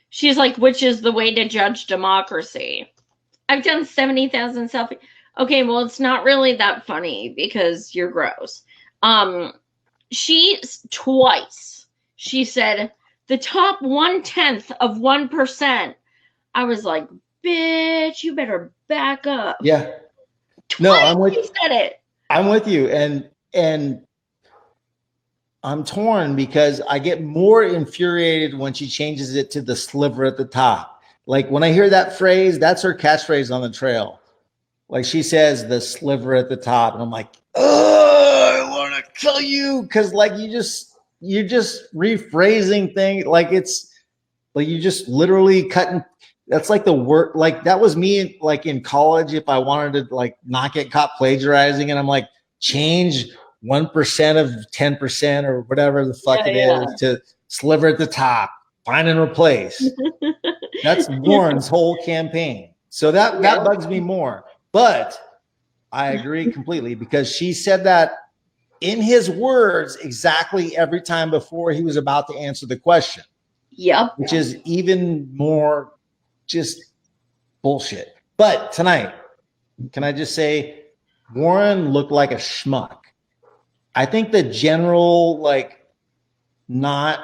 she's like, which is the way to judge democracy. I've done 70,000 selfies. Okay, well, it's not really that funny because you're gross. She twice, she said, the top 1/10 of 1%. I was like, bitch, you better back up. Yeah. Twice No, I'm with she said it. I'm with you. And I'm torn because I get more infuriated when she changes it to the sliver at the top. Like when I hear that phrase, that's her catchphrase on the trail. Like she says the sliver at the top, and I'm like, oh, I want to kill you because like you're just rephrasing things. Like it's like you just literally cutting. That's like the word. Like that was me like in college. If I wanted to like not get caught plagiarizing, and I'm like change 1% of 10% or whatever the fuck it is to sliver at the top, find and replace. That's Warren's whole campaign. So that bugs me more. But I agree completely because she said that in his words exactly every time before he was about to answer the question. Yep. Which is even more just bullshit. But tonight, can I just say Warren looked like a schmuck. I think the general, like, not,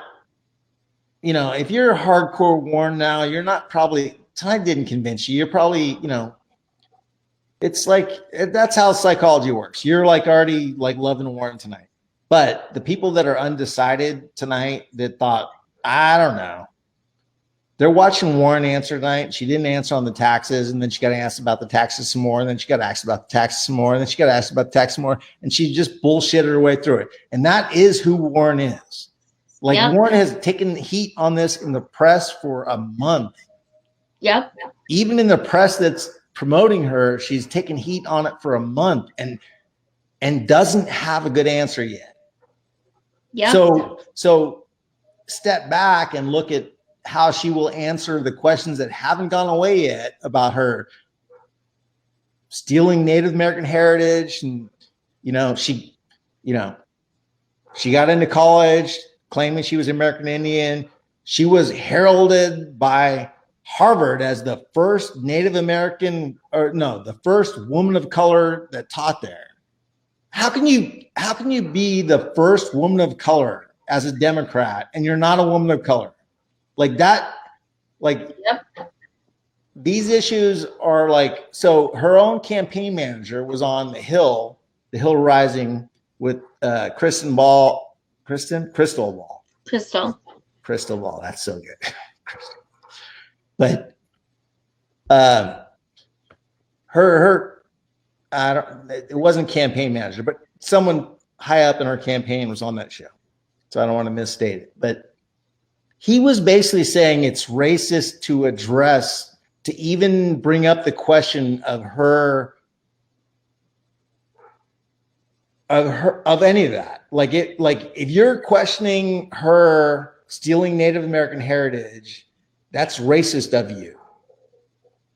you know, if you're hardcore Warren now, you're not probably, tonight didn't convince you. You're probably, you know, it's like, that's how psychology works. You're like already like loving Warren tonight. But the people that are undecided tonight that thought, I don't know, they're watching Warren answer tonight. She didn't answer on the taxes, and then she got asked about the taxes some more, and then she got asked about the taxes some more, and then she got asked about the tax some more, and she just bullshitted her way through it. And that is who Warren is. Like Warren has taken heat on this in the press for a month. Yep. Even in the press that's promoting her, she's taken heat on it for a month and doesn't have a good answer yet. Yeah. So step back and look at how she will answer the questions that haven't gone away yet about her stealing Native American heritage. And, she got into college claiming she was American Indian. She was heralded by Harvard as the first Native American, the first woman of color that taught there. How can you be the first woman of color as a Democrat and you're not a woman of color? Like that, these issues are like, so her own campaign manager was on the Hill Rising with Crystal Ball. That's so good. But it wasn't campaign manager, but someone high up in her campaign was on that show. So I don't want to misstate it, but he was basically saying it's racist to even bring up the question of any of that. Like if you're questioning her stealing Native American heritage, that's racist of you,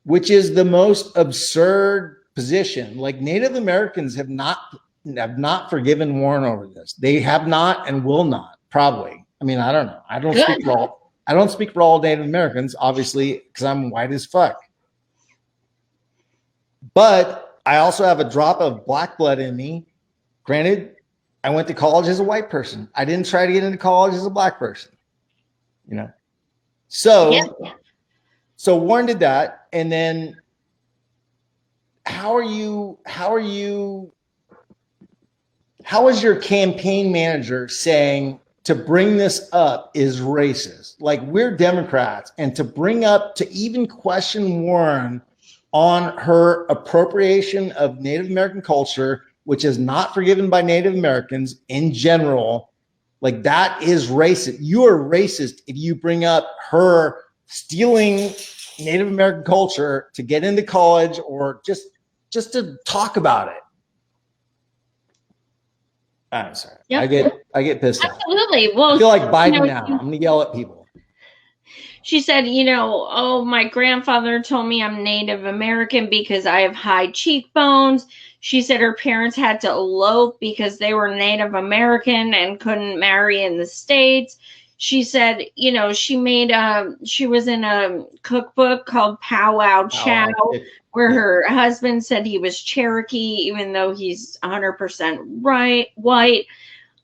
which is the most absurd position. Like Native Americans have not forgiven Warren over this. They have not and will not, probably. I mean, I don't know. I don't speak for all Native Americans, obviously, because I'm white as fuck. But I also have a drop of black blood in me. Granted, I went to college as a white person. I didn't try to get into college as a black person. So Warren did that. And then how is your campaign manager saying to bring this up is racist? Like, we're Democrats, and to even question Warren on her appropriation of Native American culture, which is not forgiven by Native Americans in general. Like that is racist. You are racist if you bring up her stealing Native American culture to get into college or just to talk about it. I'm sorry. Yep. I get pissed off. Absolutely. Well, I feel like Biden now. I'm gonna yell at people. She said, oh, my grandfather told me I'm Native American because I have high cheekbones. She said her parents had to elope because they were Native American and couldn't marry in the States. She said, she was in a cookbook called Pow Wow Chow, where her husband said he was Cherokee, even though he's 100% white.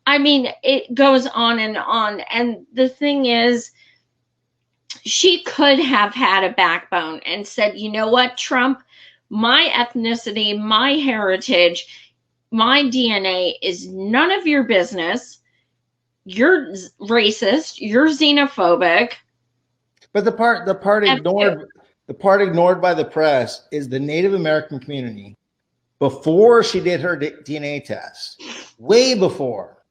I mean, it goes on. And the thing is, she could have had a backbone and said, you know what, Trump, my ethnicity, my heritage, my DNA is none of your business. You're racist. You're xenophobic. But the part ignored by the press is the Native American community before she did her DNA test, way before,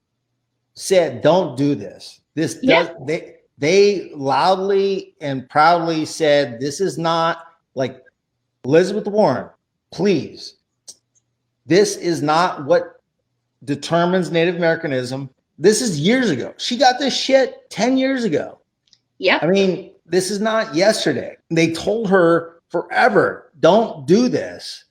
said, don't do this. They loudly and proudly said, this is not like Elizabeth Warren, please. This is not what determines Native Americanism. This is years ago. She got this shit 10 years ago. Yeah. I mean, this is not yesterday. They told her forever, don't do this.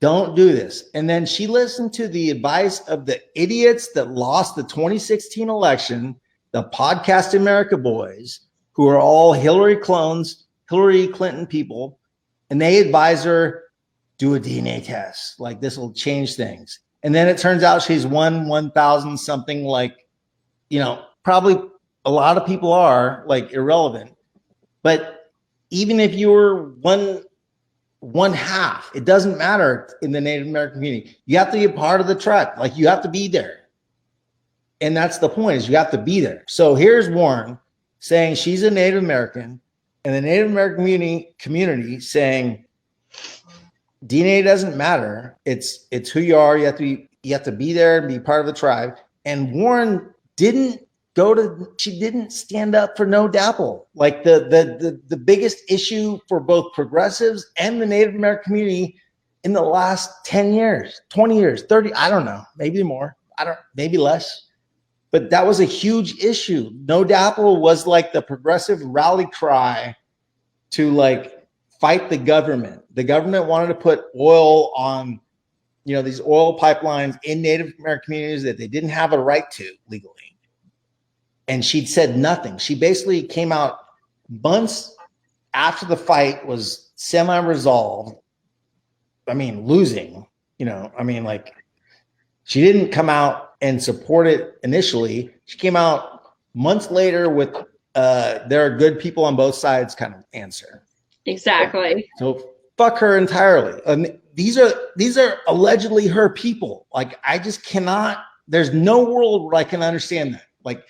Don't do this. And then she listened to the advice of the idiots that lost the 2016 election, the Podcast America boys, who are all Hillary clones, Hillary Clinton people, and they advise her, do a DNA test. Like, this will change things. And then it turns out she's won 1,000 something, like, probably a lot of people are, like, irrelevant. But even if you were one half, it doesn't matter in the Native American community. You have to be a part of the tribe. Like, you have to be there. And that's the point, is you have to be there. So here's Warren saying she's a Native American, and the Native American community saying DNA doesn't matter. It's who you are. You have to be there and be part of the tribe. And Warren she didn't stand up for no DAPL. Like the biggest issue for both progressives and the Native American community in the last 10 years, 20 years, 30, I don't know, maybe more, maybe less. But that was a huge issue. No DAPL was like the progressive rally cry to like fight the government. The government wanted to put oil on, these oil pipelines in Native American communities that they didn't have a right to legally. And she'd said nothing. She basically came out months after the fight was semi-resolved. I mean, losing, she didn't come out and support it initially. She came out months later with there are good people on both sides kind of answer. Exactly. So fuck her entirely. And these are allegedly her people. Like, I just cannot, there's no world where I can understand that. Like,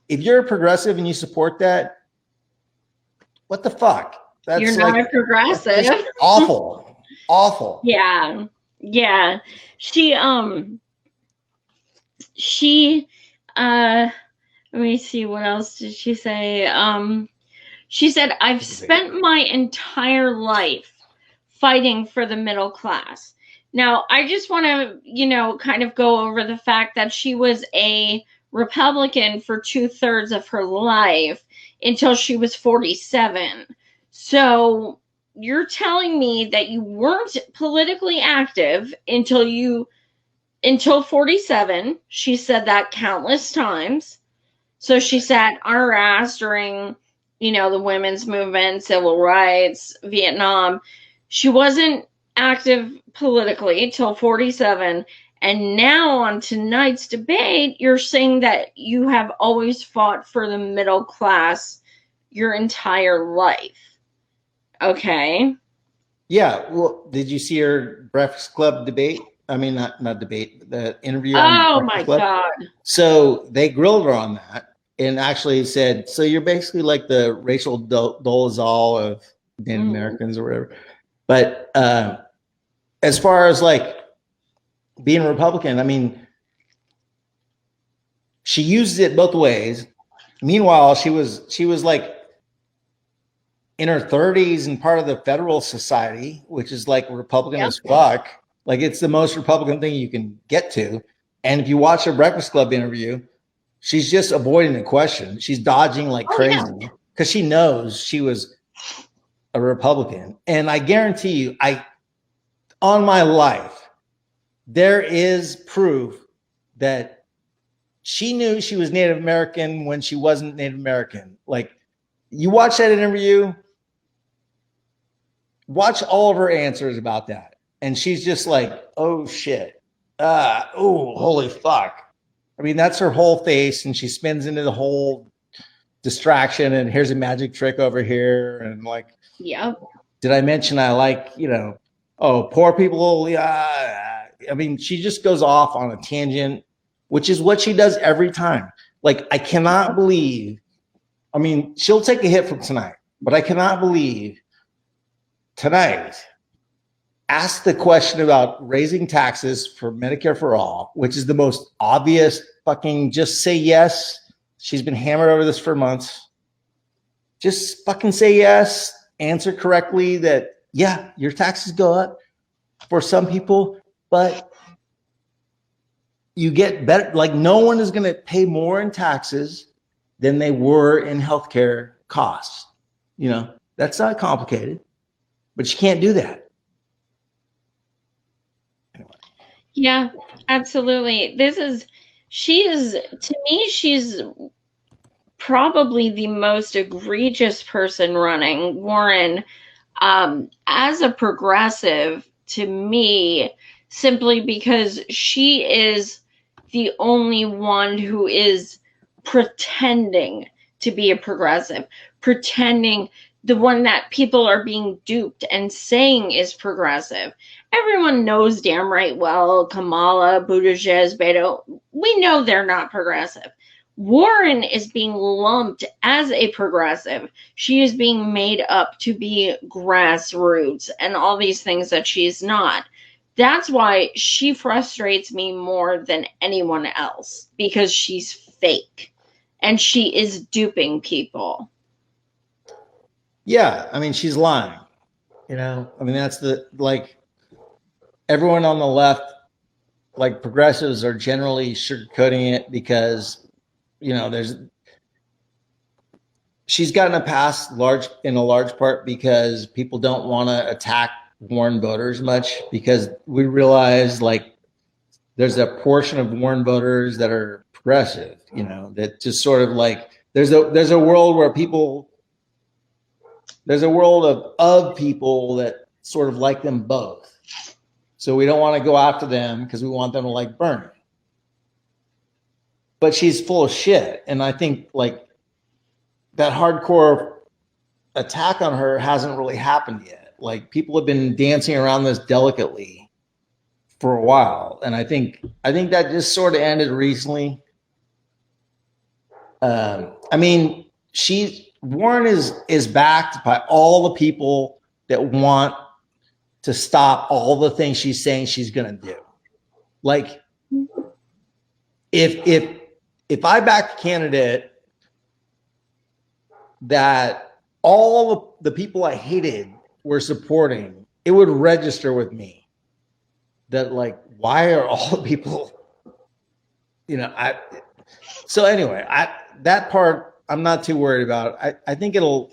if you're a progressive and you support that, what the fuck? You're not a progressive. Awful. Awful. Yeah. Yeah. She let me see, what else did she say? She said, I've spent my entire life fighting for the middle class. Now, I just want to, kind of go over the fact that she was a Republican for 2/3 of her life until she was 47. So you're telling me that you weren't politically active until 47. She said that countless times. So she sat on her ass during, the women's movement, civil rights, Vietnam. She wasn't active politically till 47. And now on tonight's debate, you're saying that you have always fought for the middle class your entire life. Okay. Yeah. Well, did you see her Breakfast Club debate? I mean, not debate, the interview. Oh my God. So they grilled her on that and actually said, so you're basically like the Rachel Dolezal of Native Americans or whatever. But as far as like being a Republican, I mean, she used it both ways. Meanwhile, she was like in her 30s and part of the Federalist Society, which is like Republican as fuck. Like it's the most Republican thing you can get to. And if you watch her Breakfast Club interview, she's just avoiding the question. She's dodging like crazy because she knows she was a Republican. And I guarantee you, on my life, there is proof that she knew she was Native American when she wasn't Native American. Like, you watch that interview, watch all of her answers about that. And she's just like, oh shit. Oh, holy fuck. I mean, that's her whole face. And she spins into the whole distraction. And here's a magic trick over here. And like, did I mention I like, oh, poor people. Yeah. I mean, she just goes off on a tangent, which is what she does every time. Like, I cannot believe, I mean, she'll take a hit from tonight, but I cannot believe tonight asked the question about raising taxes for Medicare for all, which is the most obvious fucking just say yes. She's been hammered over this for months. Just fucking say yes, answer correctly that, yeah, your taxes go up for some people, but you get better. Like, no one is going to pay more in taxes than they were in healthcare costs. That's not complicated, but you can't do that. Anyway. Yeah, absolutely. To me, she's probably the most egregious person running. Warren, as a progressive, to me, simply because she is the only one who is pretending to be a progressive, pretending the one that people are being duped and saying is progressive. Everyone knows damn right well Kamala, Buttigieg, Beto, we know they're not progressive. Warren is being lumped as a progressive. She is being made up to be grassroots and all these things that she's not. That's why she frustrates me more than anyone else, because she's fake and she is duping people. Yeah, I mean, she's lying. I mean, that's everyone on the left, like progressives, are generally sugarcoating it because, she's gotten a pass in a large part because people don't want to attack Warren voters much, because we realize there's a portion of Warren voters that are progressive, that just sort of there's a world where there's a world of people that sort of like them both. So we don't want to go after them because we want them to like Bernie. But she's full of shit. And I think that hardcore attack on her hasn't really happened yet. Like, people have been dancing around this delicately for a while. And I think that just sort of ended recently. I mean, Warren is backed by all the people that want to stop all the things she's saying she's going to do. Like, if I back a candidate that all the people I hated were supporting, it would register with me that why are all the people, so anyway, that part I'm not too worried about. I think it'll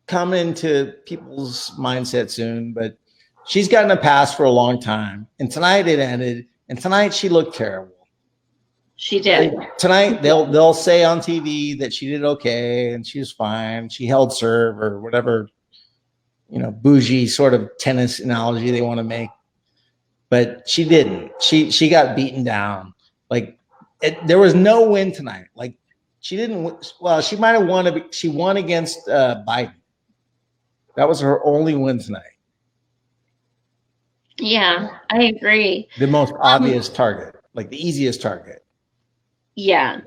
come into people's mindset soon, but she's gotten a pass for a long time. And tonight it ended, and tonight she looked terrible. She did. Tonight they'll say on TV that she did okay and she was fine. She held serve or whatever, bougie sort of tennis analogy they want to make. But she didn't. She got beaten down. There was no win tonight. She didn't. Well, she might have won. She won against Biden. That was her only win tonight. Yeah, I agree. The most obvious target, the easiest target. Yeah.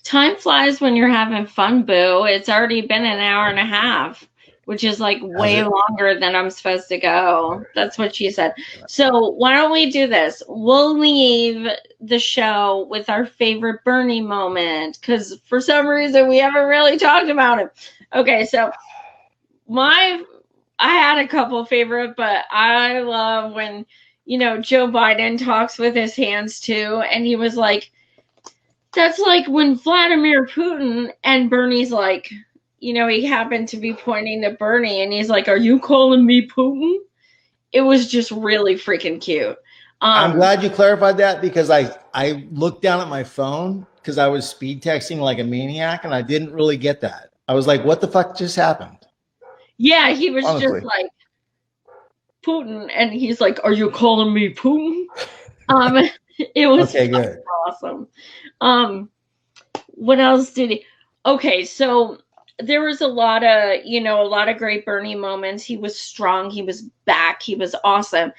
Time flies when you're having fun, boo. It's already been an hour and a half. which is like way longer than I'm supposed to go. That's what she said. So why don't we do this? We'll leave the show with our favorite Bernie moment, because for some reason we haven't really talked about it. Okay, so I had a couple favorite, but I love when, you know, Joe Biden talks with his hands too, and he was like, that's like when Vladimir Putin, and Bernie's like, you know, he happened to be pointing to Bernie, and he's like, are you calling me Putin? It was just really freaking cute. I'm glad you clarified that, because I looked down at my phone because I was speed texting like a maniac, and I didn't really get that. I was like, what the fuck just happened? Yeah, he was Honestly. just like, Putin, and he's like, are you calling me Putin? It was okay, good. Awesome. What else did he? Okay, so there was a lot of great Bernie moments. He was strong. He was back. He was awesome.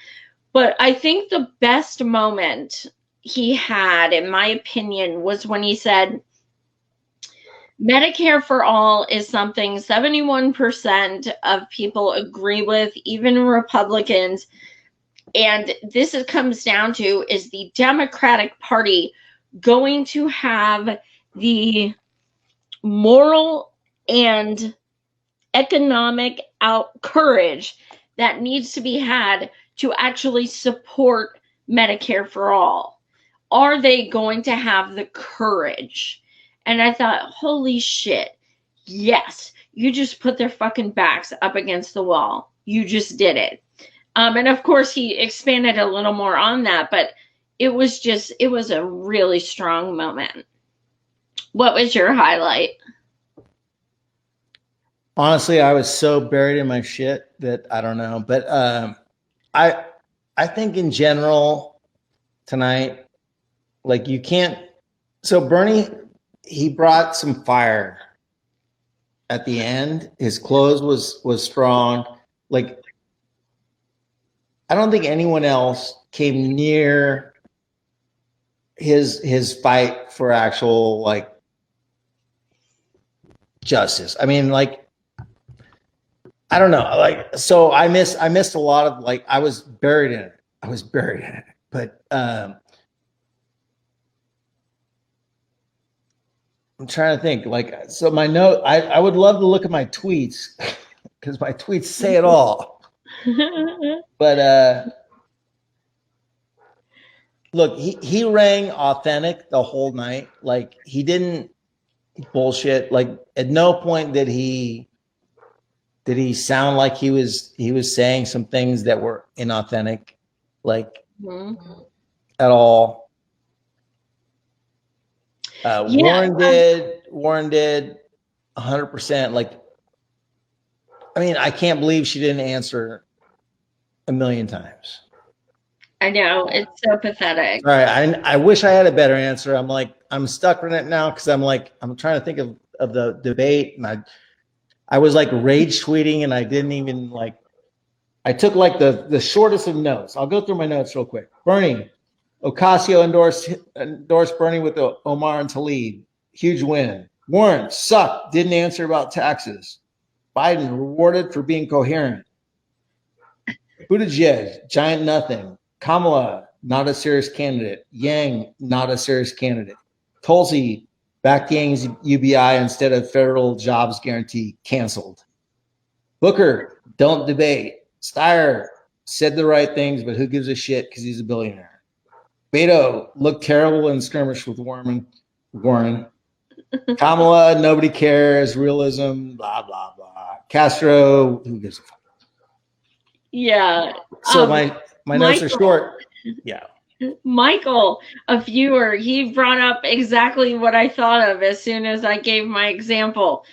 But I think the best moment he had, in my opinion, was when he said, Medicare for all is something 71% of people agree with, even Republicans. And this comes down to, is the Democratic Party going to have the moral and economic courage that needs to be had to actually support Medicare for all? Are they going to have the courage? And I thought, holy shit, yes, you just put their fucking backs up against the wall. You just did it. And of course, he expanded a little more on that, but it was a really strong moment. What was your highlight? Honestly, I was so buried in my shit that I don't know. But I think in general tonight, like, you can't. So Bernie, he brought some fire at the end. His close was strong. Like, I don't think anyone else came near his fight for actual, like, justice. I mean, like, I don't know. Like, so I missed a lot of, like, I was buried in it. But I'm trying to think. Like, so my note, I would love to look at my tweets because my tweets say it all. But look, he rang authentic the whole night. Like, he didn't bullshit. Like, at no point did he sound like he was saying some things that were inauthentic, like, at all. Warren did 100%. Like, I mean, I can't believe she didn't answer a million times. I know, it's so pathetic. All right, I wish I had a better answer. I'm stuck in it now because I'm trying to think of the debate, and I was like rage tweeting, and I didn't even, like, I took like the shortest of notes. I'll go through my notes real quick. Bernie, Ocasio endorsed Bernie with the Omar and Tlaib. Huge win. Warren, sucked. Didn't answer about taxes. Biden, rewarded for being coherent. Buttigieg, giant nothing. Kamala, not a serious candidate. Yang, not a serious candidate. Tulsi, back Yang's UBI instead of federal jobs guarantee, canceled. Booker, don't debate. Steyer said the right things, but who gives a shit because he's a billionaire. Beto looked terrible in skirmish with Warren. Kamala, nobody cares. Realism, blah, blah, blah. Castro, who gives a fuck? Yeah. So my notes are short. Yeah. Michael, a viewer, he brought up exactly what I thought of as soon as I gave my example.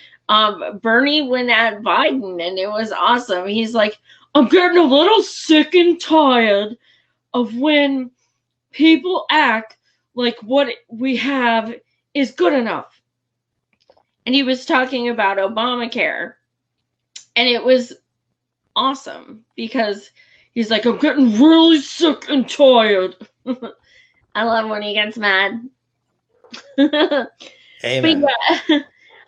Bernie went at Biden, and it was awesome. He's like, I'm getting a little sick and tired of when people act like what we have is good enough. And he was talking about Obamacare. And it was awesome because he's like, I'm getting really sick and tired. I love when he gets mad. Amen. But yeah,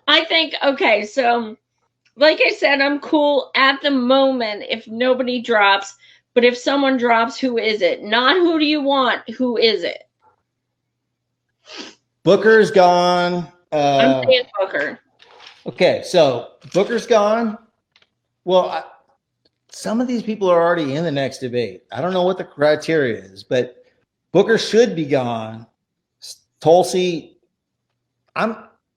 I think, okay, so like I said, I'm cool at the moment if nobody drops. But if someone drops, who is it? Not who do you want? Who is it? Booker's gone. I'm saying Booker. Okay, so Booker's gone. Well, some of these people are already in the next debate. I don't know what the criteria is, but Booker should be gone. Tulsi,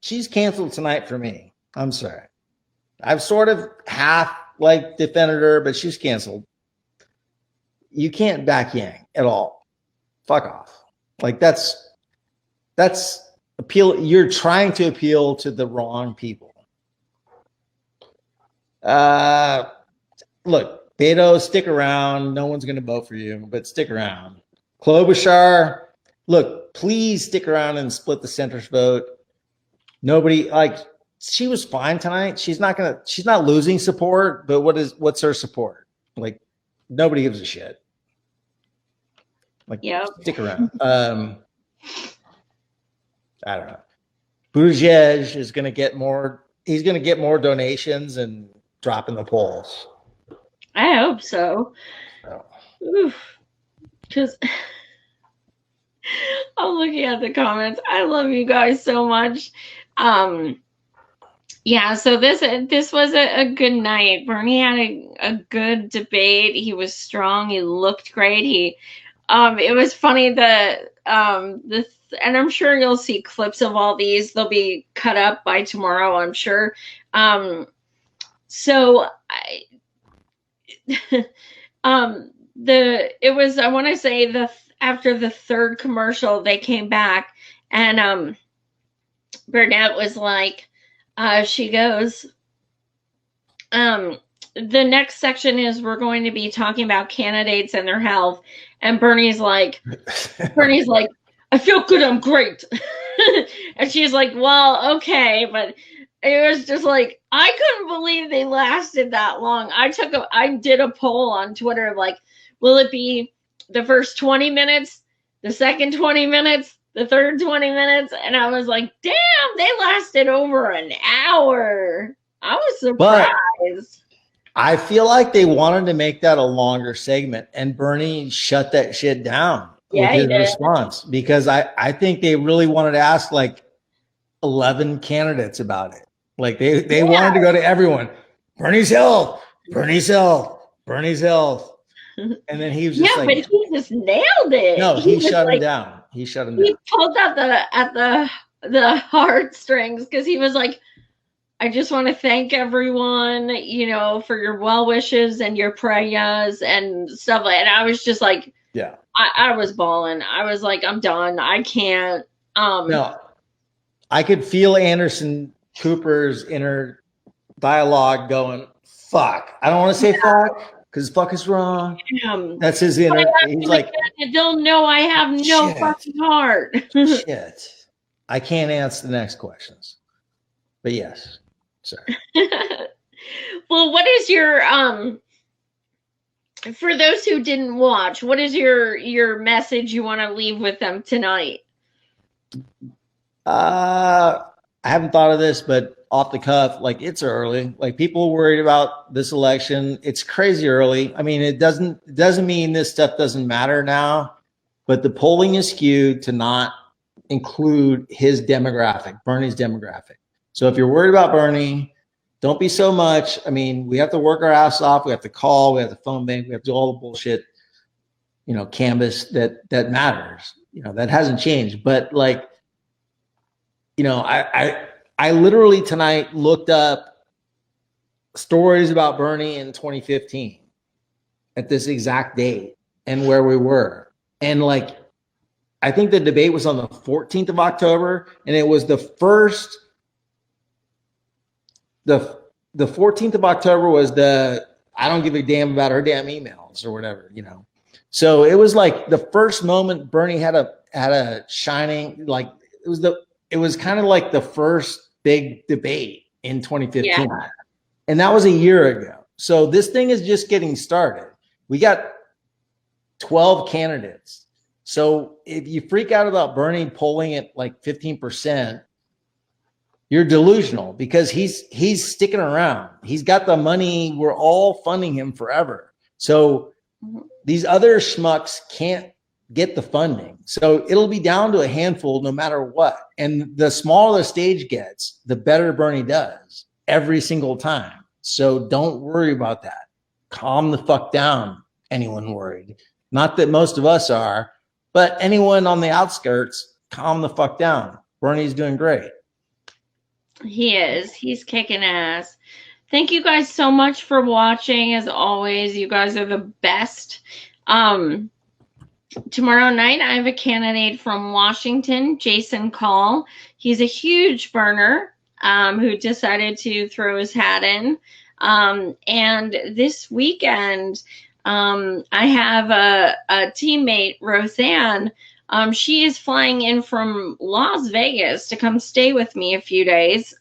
she's canceled tonight for me. I'm sorry. I've sort of half like defended her, but she's canceled. You can't back Yang at all. Fuck off. Like that's appeal. You're trying to appeal to the wrong people. Look, Beto, stick around. No one's going to vote for you, but stick around. Klobuchar, look, please stick around and split the centrist vote. Nobody like she was fine tonight. She's not losing support, but what's her support? Like nobody gives a shit. Like stick around. I don't know. Buttigieg is going to get more. He's going to get more donations and drop in the polls. I hope so. Because I'm looking at the comments. I love you guys so much. Yeah, so this was a good night. Bernie had a good debate. He was strong. He looked great. It was funny and I'm sure you'll see clips of all these. They'll be cut up by tomorrow, I'm sure. So I want to say after the third commercial, they came back and Burnett was like, she goes, the next section is we're going to be talking about candidates and their health. And Bernie's like, I feel good. I'm great. And she's like, well, okay. But it was just like, I couldn't believe they lasted that long. I did a poll on Twitter of like, will it be the first 20 minutes, the second 20 minutes, the third 20 minutes? And I was like, damn, they lasted over an hour. I was surprised. But I feel like they wanted to make that a longer segment, and Bernie shut that shit down with his response because I think they really wanted to ask like 11 candidates about it. Like they wanted to go to everyone. Bernie's health, Bernie's health, Bernie's health. And then he was just but he just nailed it. No, he shut him down. He shut him down. He pulled out the heartstrings because he was like, I just want to thank everyone, for your well wishes and your prayers and stuff like that. And I was just like, yeah, I was bawling. I was like, I'm done. I can't. No, I could feel Anderson Cooper's inner dialogue going, fuck. I don't want to say fuck because fuck is wrong. That's his inner. He's like, they'll know I have no fucking heart. Shit. I can't answer the next questions. But yes. Sorry. Well, what is your for those who didn't watch, what is your message you want to leave with them tonight? I haven't thought of this, but off the cuff, like it's early. Like people are worried about this election. It's crazy early. I mean, it doesn't mean this stuff doesn't matter now, but the polling is skewed to not include his demographic, Bernie's demographic. So if you're worried about Bernie, don't be so much. I mean, we have to work our ass off. We have to call. We have to phone bank. We have to do all the bullshit, canvas that matters. That hasn't changed. But like, I literally tonight looked up stories about Bernie in 2015 at this exact date and where we were. And like, I think the debate was on the 14th of October, and it was the 14th of October was I don't give a damn about her damn emails or whatever, So it was like the first moment Bernie had a shining, like it was kind of like the first big debate in 2015. Yeah. And that was a year ago. So this thing is just getting started. We got 12 candidates. So if you freak out about Bernie polling at like 15%, You're delusional because he's sticking around. He's got the money. We're all funding him forever. So these other schmucks can't get the funding. So it'll be down to a handful no matter what. And the smaller the stage gets, the better Bernie does every single time. So don't worry about that. Calm the fuck down, anyone worried. Not that most of us are, but anyone on the outskirts, calm the fuck down. Bernie's doing great. He is. He's kicking ass. Thank you guys so much for watching. As always, you guys are the best. Tomorrow night, I have a candidate from Washington, Jason Call. He's a huge burner who decided to throw his hat in. And this weekend, I have a teammate, Roseanne. She is flying in from Las Vegas to come stay with me a few days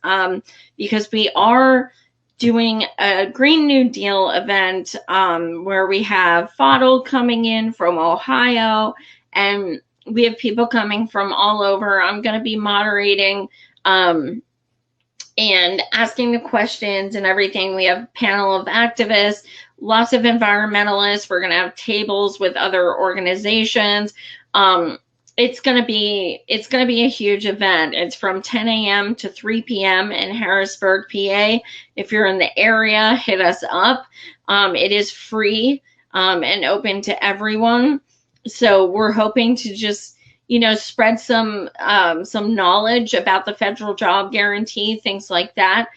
because we are doing a Green New Deal event where we have Fadl coming in from Ohio, and we have people coming from all over. I'm going to be moderating and asking the questions and everything. We have a panel of activists, lots of environmentalists. We're going to have tables with other organizations. It's going to be a huge event. It's from 10 a.m. to 3 p.m. in Harrisburg, PA. If you're in the area, hit us up. It is free and open to everyone. So we're hoping to just, spread some knowledge about the federal job guarantee, things like that.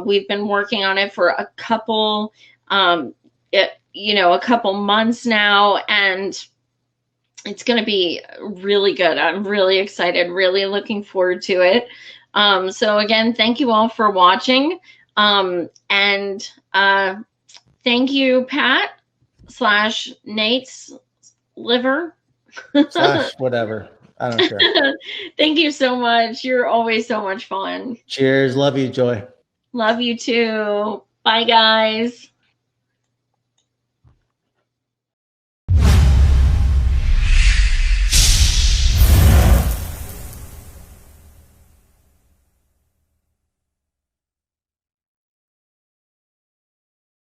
We've been working on it for a couple months now, and it's going to be really good. I'm really excited, really looking forward to it. So again, thank you all for watching. And thank you, Pat / Nate's liver. / whatever. I don't care. Thank you so much. You're always so much fun. Cheers. Love you, Joy. Love you too. Bye, guys.